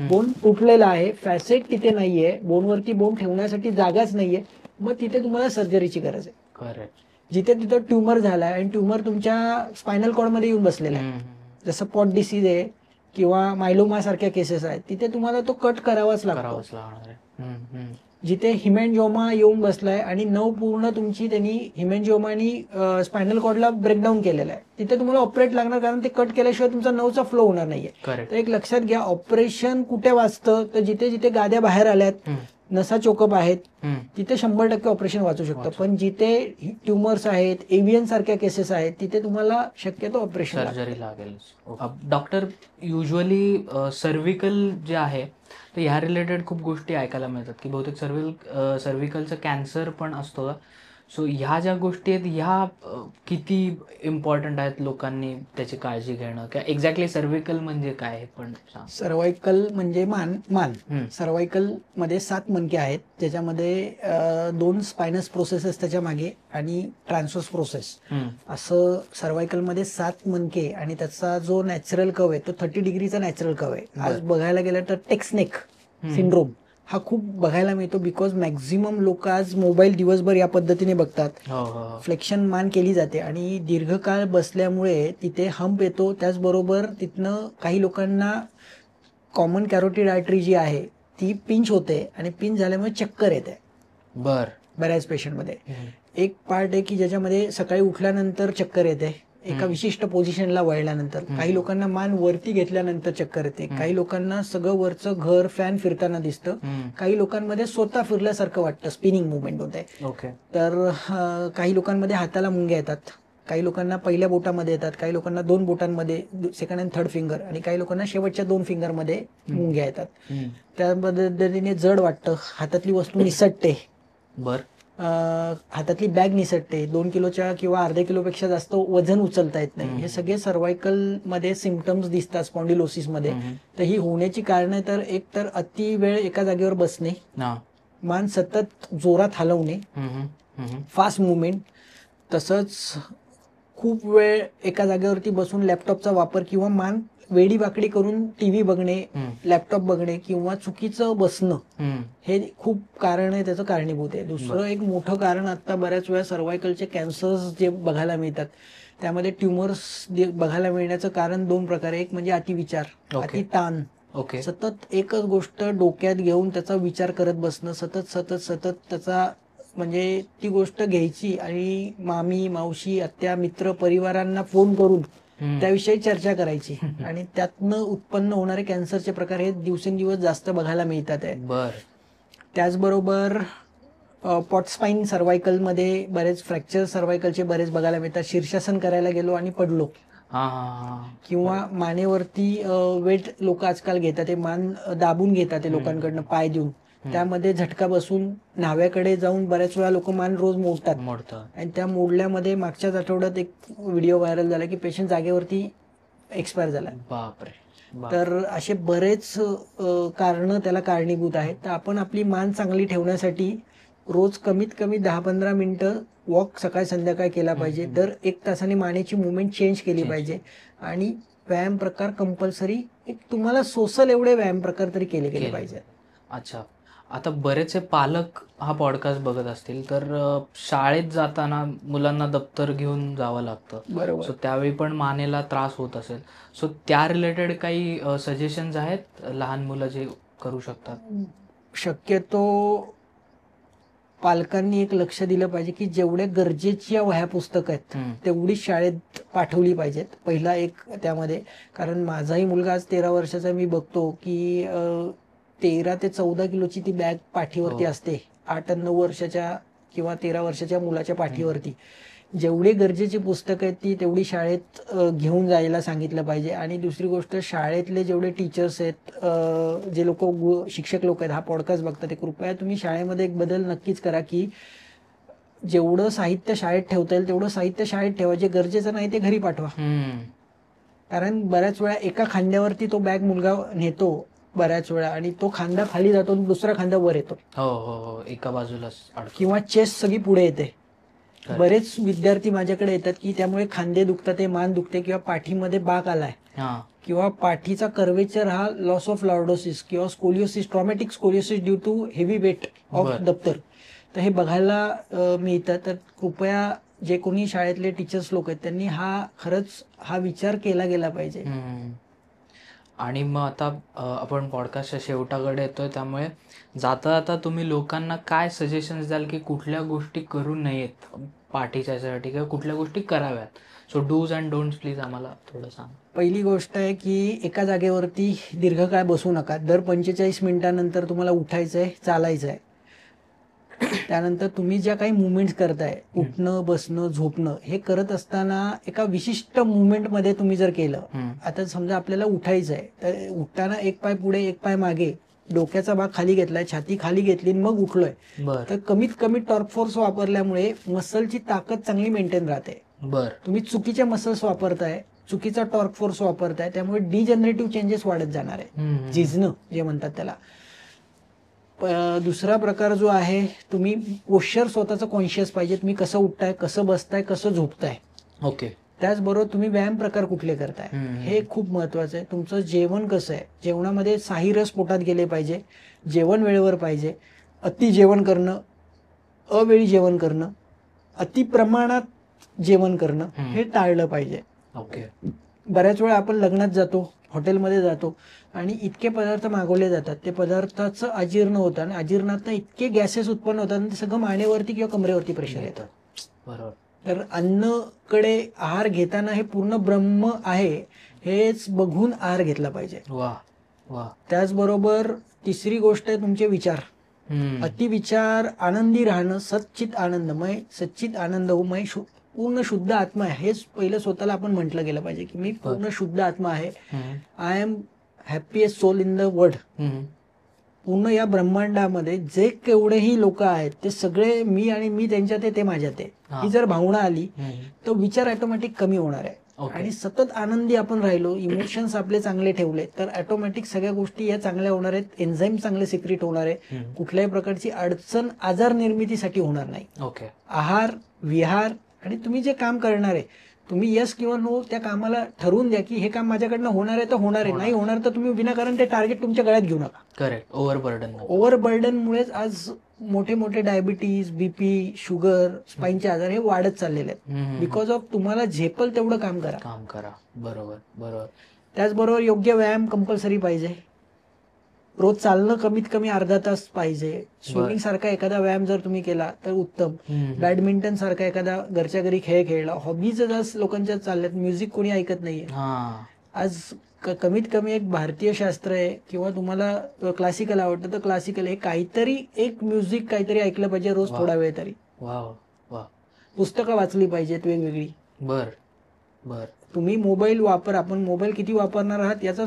बोन तुटलेला आहे, फॅसेट तिथे नाहीये, बोनवरती बोन ठेवण्यासाठी जागाच नाहीये, मग तिथे तुम्हाला सर्जरीची गरज आहे. करेक्ट. जिथे तिथं ट्युमर झालाय आणि ट्युमर तुमच्या स्पायनल कॉर्डमध्ये येऊन बसलेला आहे, जसं पॉट डिसीज आहे किंवा मायलोमा सारख्या केसेस आहेत, तिथे तुम्हाला तो कट करावाच लागतो. जिथे हिमेंजिओमा येऊन बसलाय आणि नव पूर्ण तुमची त्यांनी हिमेंजिओमानी स्पायनल कॉर्डला ब्रेकडाऊन केलेला आहे, तिथे तुम्हाला ऑपरेट लागणार, कारण ते कट केल्याशिवाय तुमचा नवचा फ्लो होणार नाहीये. तर एक लक्षात घ्या, ऑपरेशन कुठे वाचतं तर जिथे जिथे गाद्या बाहेर आल्यात, नसा चोकअप आहेत, तिथे 100% ऑपरेशन वाचू शकतं. पण जिथे ट्युमर्स आहेत, एव्हियन सारख्या केसेस आहेत, तिथे तुम्हाला शक्यतो ऑपरेशन सर्जरी लागेल. डॉक्टर, युजली सर्व्हिकल जे आहे तर ह्या रिलेटेड खूप गोष्टी ऐकायला मिळतात की बहुतेक सर्व्हिकलचं कॅन्सर पण असतो. सो ह्या ज्या गोष्टी आहेत ह्या किती इम्पॉर्टंट आहेत, लोकांनी त्याची काळजी घेणं, किंवा एक्झॅक्टली सर्व्हिकल म्हणजे काय पण सांग. सर्वायकल म्हणजे मान. सर्वायकल मध्ये 7 मणके आहेत, ज्याच्यामध्ये 2 स्पायनस प्रोसेसेस त्याच्या मागे आणि ट्रान्सवर्स प्रोसेस, असं सर्वायकल मध्ये 7 मणके. आणि त्याचा जो नॅचरल कव आहे तो 30 डिग्रीचा नॅचरल कव आहे. आज बघायला गेलं तर टेक्सनेक सिंड्रोम हा खूप बघायला मिळतो, बिकॉज मॅक्झिमम लोक आज मोबाईल दिवसभर या पद्धतीने बघतात. फ्लेक्शन मान केली जाते आणि दीर्घकाळ बसल्यामुळे तिथे हंप येतो. त्याचबरोबर तिथनं काही लोकांना कॉमन कॅरोटिड आर्टरी जी आहे ती पिंच होते आणि पिंच झाल्यामुळे चक्कर येते. बऱ्याच पेशंटमध्ये एक पार्ट आहे की ज्याच्यामध्ये सकाळी उठल्यानंतर चक्कर येते, एका विशिष्ट पोझिशनला वळल्यानंतर. काही लोकांना मान वरती घेतल्यानंतर चक्कर येते, काही लोकांना सगळं वरचं घर फॅन फिरताना दिसतं, काही लोकांमध्ये स्वतः फिरल्यासारखं वाटतं, स्पिनिंग मुवमेंट होते. तर काही लोकांमध्ये हाताला मुंग्या येतात, काही लोकांना पहिल्या बोटामध्ये येतात, काही लोकांना 2 बोटांमध्ये, सेकंड अँड थर्ड फिंगर, आणि काही लोकांना शेवटच्या 2 फिंगरमध्ये मुंग्या येतात. त्या पद्धतीने जड वाटतं, हातातली वस्तू निसटते, हातातली बॅग निसटते, 2 किलोच्या किंवा अर्ध्या किलोपेक्षा जास्त वजन उचलता येत नाही. हे सगळे सर्वायकल मध्ये सिम्पटम्स दिसतात स्पॉन्डिलोसिस मध्ये. तर ही होण्याची कारण तर एक तर अति वेळ एका जागेवर बसणे, मान सतत जोरात हलवणे, फास्ट मुवमेंट, तसंच खूप वेळ एका जागेवरती बसून लॅपटॉपचा वापर किंवा मान वेडी वाकडी करून टीव्ही बघणे, लॅपटॉप बघणे किंवा चुकीचं बसणं, हे खूप कारण आहे, त्याचं कारणीभूत आहे. दुसरं एक मोठं कारण आता बऱ्याच वेळा सर्वायकलचे कॅन्सर्स जे बघायला मिळतात त्यामध्ये ट्युमर्स बघायला मिळण्याचं कारण 2 प्रकारे. एक म्हणजे अतिविचार, अतिताण, सतत एकच गोष्ट डोक्यात घेऊन त्याचा विचार करत बसणं, सतत सतत सतत त्याचा म्हणजे ती गोष्ट घ्यायची आणि मामी, मावशी, आत्या, मित्र, परिवारांना फोन करून त्याविषयी चर्चा करायची, आणि त्यातनं उत्पन्न होणारे कॅन्सरचे प्रकार हे दिवसेंदिवस जास्त बघायला मिळतात आहे. त्याचबरोबर पॉटस्पाईन सर्वायकल मध्ये बरेच फ्रॅक्चर सर्वायकलचे बरेच बघायला मिळतात. शीर्षासन करायला गेलो आणि पडलो, किंवा मानेवरती वेट लोक आजकाल घेतात, ते मान दाबून घेतात ते लोकांकडनं पाय देऊन, त्यामध्ये झटका बसून न्हाव्याकडे जाऊन बऱ्याच वेळा लोक मान रोज मोडतात. आणि त्या मोडल्यामध्ये मागच्याच आठवड्यात एक व्हिडिओ व्हायरल झाला की पेशंट जागेवरती एक्सपायर झाला. तर असे बरेच कारण त्याला कारणीभूत आहेत. तर आपण आपली मान चांगली ठेवण्यासाठी रोज कमीत कमी 10-15 मिनिटं वॉक सकाळ संध्याकाळ केला पाहिजे. दर 1 तासाने मानेची मुवमेंट चेंज केली पाहिजे. आणि व्यायाम प्रकार कंपल्सरी, तुम्हाला सोसल एवढे व्यायाम प्रकार तरी केले गेले पाहिजे. अच्छा, आता बरेचसे पालक हा पॉडकास्ट बघत असतील तर शाळेत जाताना मुलांना दप्तर घेऊन जावं लागतं. बरोबर. सो त्यावेळी पण मानेला त्रास होत असेल, सो त्या रिलेटेड काही सजेशन्स आहेत लहान मुलं जे करू शकतात? शक्यतो पालकांनी एक लक्ष दिलं पाहिजे की जेवढ्या गरजेची वह्या पुस्तकं आहेत तेवढी शाळेत पाठवली पाहिजेत. पहिला एक त्यामध्ये, कारण माझाही मुलगा आज 13 वर्षाचा, मी बघतो की 13 ते 14 किलोची ती बॅग पाठीवरती असते 8-9 वर्षाच्या किंवा 13 वर्षाच्या मुलाच्या पाठीवरती. जेवढी गरजेची पुस्तकं आहेत ती तेवढी शाळेत घेऊन जायला सांगितलं पाहिजे. आणि दुसरी गोष्ट, शाळेतले जेवढे टीचर्स आहेत, जे लोक शिक्षक लोक आहेत हा पॉडकास्ट बघतात, ते कृपया तुम्ही शाळेमध्ये एक बदल नक्कीच करा की जेवढं साहित्य शाळेत ठेवता येईल तेवढं साहित्य शाळेत ठेवा, जे गरजेचं नाही ते घरी पाठवा. कारण बऱ्याच वेळा एका खांद्यावरती तो बॅग मुलगा नेतो बऱ्याच वेळा, आणि तो खांदा खाली जातो, दुसरा खांदा वर येतो, हो, एका बाजूला, किंवा चेस्ट सगळी पुढे येते. बरेच विद्यार्थी माझ्याकडे येतात की त्यामुळे खांदे दुखतात, ते मान दुखते किंवा पाठीमध्ये बाक आलाय किंवा पाठीचा कर्वेचर हा लॉस ऑफ लॉर्डोसिस किंवा scoliosis, traumatic scoliosis due to heavy weight of दप्तर, तर हे बघायला मिळतं. तर कृपया जे कोणी शाळेतले टीचर्स लोक आहेत त्यांनी खरंच हा विचार केला गेला पाहिजे. आणि मग आता आपण पॉडकास्टच्या शेवटाकडे येतोय, त्यामुळे जाता जाता तुम्ही लोकांना काय सजेशन्स द्याल की कुठल्या गोष्टी करू नयेत पाठीच्यासाठी किंवा कुठल्या गोष्टी कराव्यात? So dos and don'ts please आम्हाला थोडं सांग. पहिली गोष्ट आहे की एका जागेवरती दीर्घकाळ बसू नका. दर 45 मिनिटानंतर तुम्हाला उठायचंय, चालायचंय. त्यानंतर तुम्ही ज्या काही मुवमेंट्स करताय, उठणं, बसणं, झोपणं, हे करत असताना एका विशिष्ट मुवमेंटमध्ये तुम्ही जर केलं, आता समजा आपल्याला उठायचंय तर उठताना एक पाय पुढे एक पाय मागे, डोक्याचा भाग खाली घेतलाय, छाती खाली घेतली मग उठलोय, तर कमीत कमी टॉर्क फोर्स वापरल्यामुळे मसलची ताकद चांगली मेंटेन राहते. तुम्ही चुकीचे मसल्स वापरताय, चुकीचा टॉर्क फोर्स वापरताय, त्यामुळे डिजनरेटिव्ह चेंजेस वाढत जाणार आहे, झिजणं जे म्हणतात त्याला. दुसरा प्रकार जो आहे, तुम्ही पोश्चर स्वतःचं कॉन्शियस पाहिजे, तुम्ही कसं उठताय, कसं बसताय, कसं झोपताय. ओके. त्याचबरोबर तुम्ही व्यायाम प्रकार कुठले करताय हे खूप महत्वाचं आहे. तुमचं जेवण कसं आहे, जेवणामध्ये साही रस पोटात गेले पाहिजे, जेवण वेळेवर पाहिजे. अति जेवण करणं, अवेळी जेवण करणं, अति प्रमाणात जेवण करणं हे टाळलं पाहिजे. ओके. बऱ्याच वेळा आपण लग्नात जातो, हॉटेलमध्ये जातो आणि इतके पदार्थ मागवले जातात, ते पदार्थाचं अजीर्ण होतं आणि अजीर्णातनं इतके गॅसेस उत्पन्न होतात आणि ते सगळं मानेवरती किंवा कमरेवरती प्रेशर येतं. बरोबर. तर अन्नकडे आहार घेताना हे पूर्ण ब्रह्म आहे हेच बघून आहार घेतला पाहिजे. वा वा. त्याचबरोबर तिसरी गोष्ट आहे तुमचे विचार. अतिविचार, आनंदी राहणं, सच्चित आनंदमय, सच्चित आनंदमय, पूर्ण शुद्ध आत्मा आहे, हेच पहिलं स्वतःला आपण म्हटलं गेलं पाहिजे की मी पूर्ण शुद्ध आत्मा आहे. I am happiest soul in the world. पूर्ण या ब्रह्मांडामध्ये जे केवढेही लोक आहेत ते सगळे मी आणि मी त्यांच्यात आहे, ते माझ्यात आहे. ही जर भावना आली तर विचार ऑटोमॅटिक कमी होणार आहे. आणि सतत आनंदी आपण राहिलो, इमोशन्स आपले चांगले ठेवले तर ऑटोमॅटिक सगळ्या गोष्टी या चांगल्या होणार आहेत. एन्झाईम चांगले सिक्रेट होणार आहे, कुठल्याही प्रकारची अडचण आजार निर्मितीसाठी होणार नाही. ओके. आहार, विहार आणि तुम्ही जे काम करणार आहे, तुम्ही यस किंवा नो त्या कामाला ठरवून द्या की हे काम माझ्याकडनं होणार आहे तर होणार आहे, नाही होणार तर तुम्ही विनाकारण ते टार्गेट तुमच्या गळ्यात घेऊ नका. करेक्ट. ओव्हरबर्डनमुळेच आज मोठे मोठे डायबिटीज, बीपी, शुगर, स्पाईनचे आजार हे वाढत चाललेले आहेत. बिकॉज ऑफ तुम्हाला झेपल तेवढं काम करा. बरोबर बरोबर. त्याचबरोबर योग्य व्यायाम कंपल्सरी पाहिजे. रोज चालणं कमीत कमी अर्धा तास पाहिजे. स्विमिंग सारखा एखादा व्यायाम जर तुम्ही केला तर उत्तम. बॅडमिंटन सारखा एखादा घरच्या घरी खेळ खेळला. हॉबीज आज लोकांच्या चालल्यात, म्युझिक कोणी ऐकत नाहीये आज. कमीत कमी एक भारतीय शास्त्र आहे किंवा तुम्हाला क्लासिकल आवडतं तर क्लासिकल, हे काहीतरी एक म्युझिक काहीतरी ऐकलं पाहिजे रोज थोडा वेळ तरी. पुस्तकं वाचली पाहिजेत वेगवेगळी. बर. तुम्ही मोबाईल वापर, आपण मोबाईल किती वापरणार आहात याचा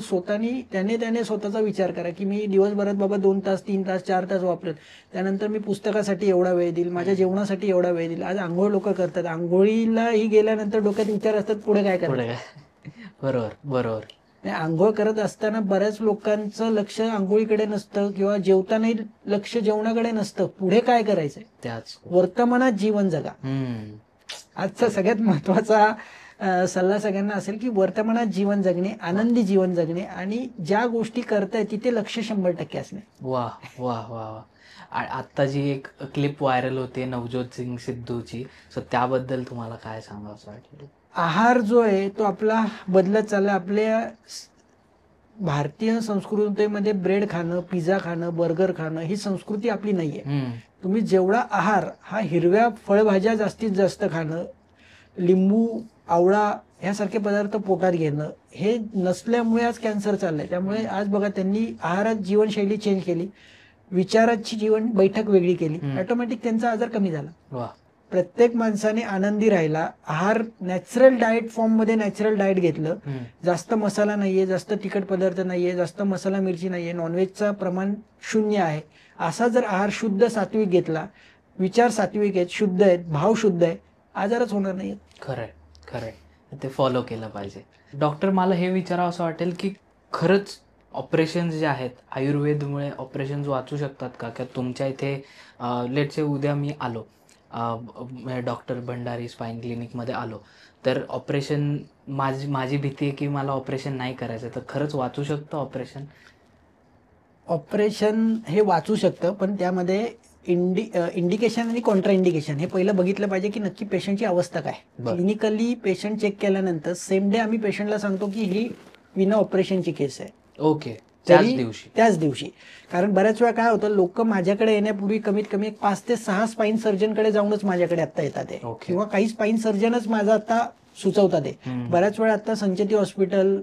त्याने स्वतःचा विचार करा की मी दिवसभरात बाबा 2 तास 3 तास 4 तास वापरत, त्यानंतर मी पुस्तकासाठी एवढा वेळ देईल, माझ्या जेवणासाठी एवढा वेळ देईल. आज आंघोळ लोक करतात, आंघोळीलाही गेल्यानंतर डोक्यात विचार असतात पुढे काय करायचं. बरोबर. आंघोळ करत असताना बऱ्याच लोकांचं लक्ष आंघोळीकडे नसतं किंवा जेवतानाही लक्ष जेवणाकडे नसतं, पुढे काय करायचंय. त्याच वर्तमानात जीवन जगा. आजचा सगळ्यात महत्वाचा सल्ला सगळ्यांना असेल की वर्तमानात जीवन जगणे, आनंदी जीवन जगणे आणि ज्या गोष्टी करताय तिथे लक्ष 100% असणे. वा वा वा. आता जी एक क्लिप व्हायरल होते नवज्योत सिंग सिद्धूची, सो त्याबद्दल तुम्हाला काय सांगावं वाटतं? आहार जो आहे तो आपला बदलत चालला. आपल्या भारतीय संस्कृतीमध्ये ब्रेड खाणं, पिझ्झा खाणं, बर्गर खाणं ही संस्कृती आपली नाहीये. तुम्ही जेवढा आहार हा हिरव्या फळभाज्या जास्तीत जास्त खाणं, लिंबू, आवळा ह्यासारखे पदार्थ पोटात घेणं, हे नसल्यामुळे आज कॅन्सर चाललंय. त्यामुळे आज बघा त्यांनी आहारात जीवनशैली चेंज केली, विचाराची जीवन बैठक वेगळी केली, ऑटोमॅटिक त्यांचा आजार कमी झाला. प्रत्येक माणसाने आनंदी राहिला, आहार नॅचरल डाएट फॉर्म मध्ये नॅचरल डाएट घेतलं, जास्त मसाला नाहीये, जास्त तिखट पदार्थ नाहीये, जास्त मसाला मिरची नाहीये, नॉनव्हेजचं प्रमाण 0 आहे, असा जर आहार शुद्ध सात्विक घेतला, विचार सात्विक आहेत, शुद्ध आहेत, भाव शुद्ध आहे, आजारच होणार नाहीत. खरंय. ते फॉलो केलं पाहिजे. डॉक्टर, मला हे विचारावं असं वाटेल की खरंच ऑपरेशन्स जे आहेत आयुर्वेदमुळे ऑपरेशन्स वाचू शकतात का? तुमच्या इथे लेट्स से उद्या मी आलो डॉक्टर भंडारी स्पाईन क्लिनिकमध्ये आलो तर ऑपरेशन, माझी भीती आहे की मला ऑपरेशन नाही करायचं, तर खरंच वाचू शकतं ऑपरेशन? ऑपरेशन हे वाचू शकतं, पण त्यामध्ये इंडिकेशन आणि कॉन्ट्रा इंडिकेशन हे पहिलं बघितलं पाहिजे की नक्की पेशंटची अवस्था काय. क्लिनिकली पेशंट चेक केल्यानंतर सेम डे आम्ही पेशंटला सांगतो की ही विना ऑपरेशनची केस आहे. ओके, त्याच दिवशी. कारण बऱ्याच वेळा काय होतं, लोक माझ्याकडे येण्यापूर्वी कमीत कमी 5 ते 6 स्पाईन सर्जनकडे जाऊनच माझ्याकडे आता येतात आहे, किंवा काही स्पाईन सर्जनच माझा आता सुचवतात आहे. बऱ्याच वेळा आता संचेती हॉस्पिटल,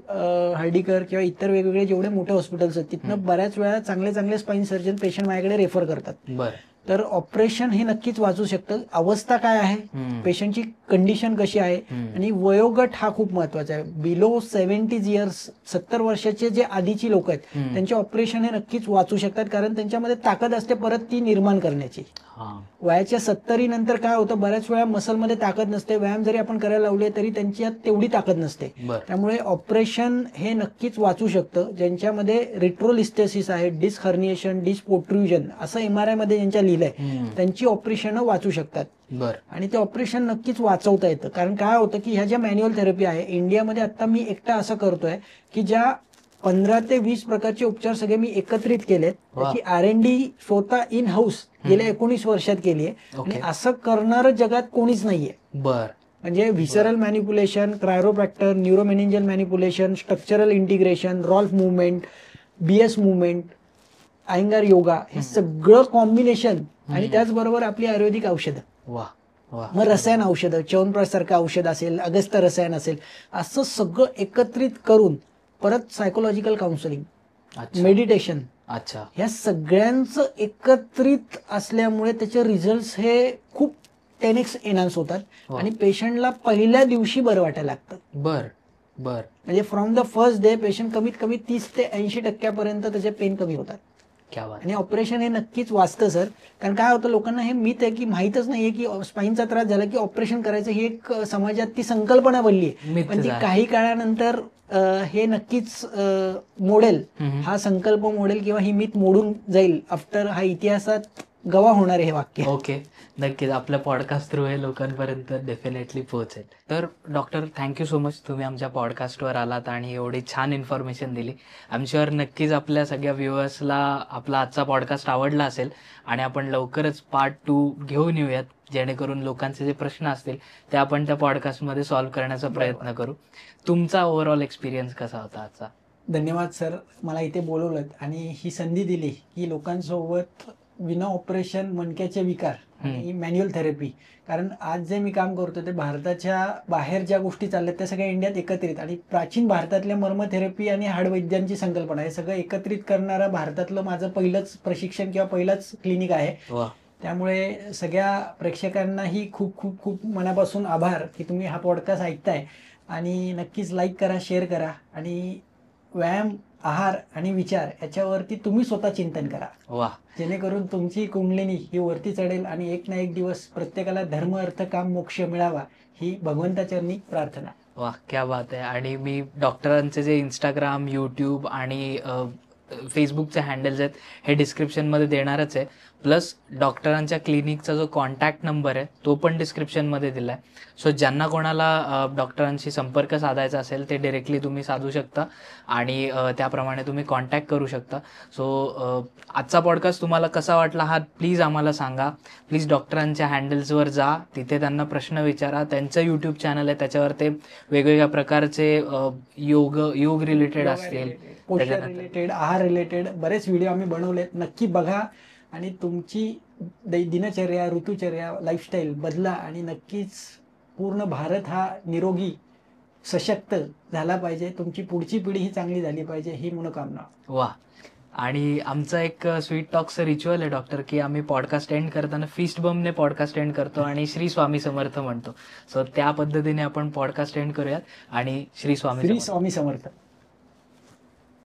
हर्डीकर किंवा इतर वेगवेगळे जेवढे मोठे हॉस्पिटल्स आहेत तिथनं बऱ्याच वेळा चांगले स्पाईन सर्जन पेशंट माझ्याकडे रेफर करतात. तर ऑपरेशन हे नक्कीच वाचू शकतं. अवस्था काय आहे, पेशंटची कंडिशन कशी आहे, आणि वयोगट हा खूप महत्वाचा आहे. बिलो 70 इयर्स, 70 वर्षाचे जे आधीची लोक आहेत त्यांचे ऑपरेशन हे नक्कीच वाचू शकतात, कारण त्यांच्यामध्ये ताकद असते परत ती निर्माण करण्याची. वयाच्या 70 नंतर काय होतं, बऱ्याच वेळा मसलमध्ये ताकद नसते, व्यायाम जरी आपण करायला लावले तरी त्यांच्यात तेवढी ताकद नसते. त्यामुळे ऑपरेशन हे नक्कीच वाचू शकतं. ज्यांच्यामध्ये रिट्रोलिस्थेसिस आहे, डिस्क हर्निएशन, डिस्क पोट्रुजन असं MRI मध्ये ज्यांच्या लिहिलंय त्यांची ऑपरेशन वाचू शकतात. आणि ते ऑपरेशन नक्कीच वाचवता येतं. कारण काय होतं की ह्या ज्या मॅन्युअल थेरपी आहे इंडियामध्ये आता मी एकटा असं करतोय की ज्या 15 ते 20 प्रकारचे उपचार सगळे मी एकत्रित केलेत. त्याची R&D स्वतः इन हाऊस गेल्या 19 वर्षात केली आहे, आणि असं करणारं जगात कोणीच नाहीये. म्हणजे visceral manipulation, chiropractor, neuromeningeal manipulation, structural integration, Rolf movement, BS movement, Iyengar yoga, हे सगळं कॉम्बिनेशन, आणि त्याचबरोबर आपली आयुर्वेदिक औषधं, मग रसायन औषधं, च्यवनप्राश सारखं औषध असेल, अगस्त रसायन असेल, असं सगळं एकत्रित करून परत सायकोलॉजिकल काउन्सिलिंग, मेडिटेशन, ह्या सगळ्यांचं एकत्रित असल्यामुळे त्याचे रिझल्ट हे खूप 10x एनहान्स होतात आणि पेशंटला पहिल्या दिवशी बरं वाटायला लागतं. म्हणजे from the first day patient कमीत कमी 30 ते 80% त्याचे पेन कमी होतात. आणि ऑपरेशन हे नक्कीच वाचतं सर. कारण काय होतं, लोकांना हे मिथ आहे की माहीतच नाहीये की स्पाईनचा त्रास झाला की ऑपरेशन करायचं, ही एक समाजात ती संकल्पना बनली आहे. पण ती काही काळानंतर हे नक्कीच मोडेल, हा संकल्प मोडेल, किंवा ही मिथ मोडून जाईल. आफ्टर हा इतिहासात गवा होणार आहे हे वाक्य. ओके, नक्कीच आपल्या पॉडकास्ट थ्रू हे लोकांपर्यंत डेफिनेटली पोहोचेल. तर डॉक्टर, थँक्यू सो मच, तुम्ही आमच्या पॉडकास्टवर आलात आणि एवढी छान इन्फॉर्मेशन दिली. आय एम शुअर नक्कीच आपल्या सगळ्या व्ह्युअर्सला आपला आजचा पॉडकास्ट आवडला असेल, आणि आपण लवकरच पार्ट 2 घेऊन येऊयात, जेणेकरून लोकांचे जे प्रश्न असतील ते आपण त्या पॉडकास्टमध्ये सॉल्व्ह करण्याचा प्रयत्न करू. तुमचा ओव्हरऑल एक्सपिरियन्स कसा होता आजचा? धन्यवाद सर, मला इथे बोलवलं आणि ही संधी दिली की लोकांसोबत विना ऑपरेशन मणक्याचे विकार आणि मॅन्युअल थेरपी, कारण आज जे मी काम करतो ते भारताच्या बाहेर ज्या गोष्टी चालल्यात त्या सगळ्या इंडियात एकत्रित, आणि प्राचीन भारतातल्या मर्म थेरपी आणि हाडवैद्यांची संकल्पना हे सगळं एकत्रित करणारा भारतातलं माझं पहिलंच प्रशिक्षण किंवा पहिलंच क्लिनिक आहे. त्यामुळे सगळ्या प्रेक्षकांनाही खूप खूप खूप मनापासून आभार की तुम्ही हा पॉडकास्ट ऐकताय, आणि नक्कीच लाईक करा, शेअर करा, आणि व्यायाम, आहार आणि विचार याच्यावरती तुम्ही स्वतः चिंतन करा, जेणेकरून तुमची कुंडलिनी ही वरती चढेल आणि एक ना एक दिवस प्रत्येकाला धर्म, अर्थ, काम, मोक्ष मिळावा ही भगवंताचरणी प्रार्थना. वाह, क्या बात आहे. आणि मी डॉक्टरांचे जे इंस्टाग्राम, यूट्यूब आणि फेसबुकचे हँडल्स आहेत हे डिस्क्रिप्शनमध्ये देणारच आहे. प्लस डॉक्टरांच्या क्लिनिकचा जो कॉन्टॅक्ट नंबर आहे तो पण डिस्क्रिप्शनमध्ये दिला आहे. सो ज्यांना कोणाला डॉक्टरांशी संपर्क साधायचा असेल ते डायरेक्टली तुम्ही साधू शकता आणि त्याप्रमाणे तुम्ही कॉन्टॅक्ट करू शकता. सो आजचा पॉडकास्ट तुम्हाला कसा वाटला हा प्लीज आम्हाला सांगा. प्लीज डॉक्टरांच्या हँडल्सवर जा, तिथे त्यांना प्रश्न विचारा. त्यांचं यूट्यूब चॅनल आहे, त्याच्यावर ते वेगवेगळ्या प्रकारचे योग रिलेटेड असतील, पोश्चर रिलेटेड, आहार रिलेटेड बरेच व्हिडिओ आम्ही बनवलेत. नक्की बघा आणि तुमची दिनचर्या, ऋतुचर्या, लाईफस्टाईल बदला, आणि नक्कीच पूर्ण भारत हा निरोगी, सशक्त झाला पाहिजे. तुमची पुढची पिढी ही चांगली झाली पाहिजे ही मनोकामना. वा. आणि आमचं एक स्वीट टॉक्सचं रिच्युअल आहे डॉक्टर, की आम्ही पॉडकास्ट एंड करताना फिस्ट बमने पॉडकास्ट एंड करतो आणि श्री स्वामी समर्थ म्हणतो. सो त्या पद्धतीने आपण पॉडकास्ट एंड करूयात आणि श्री स्वामी समर्थ.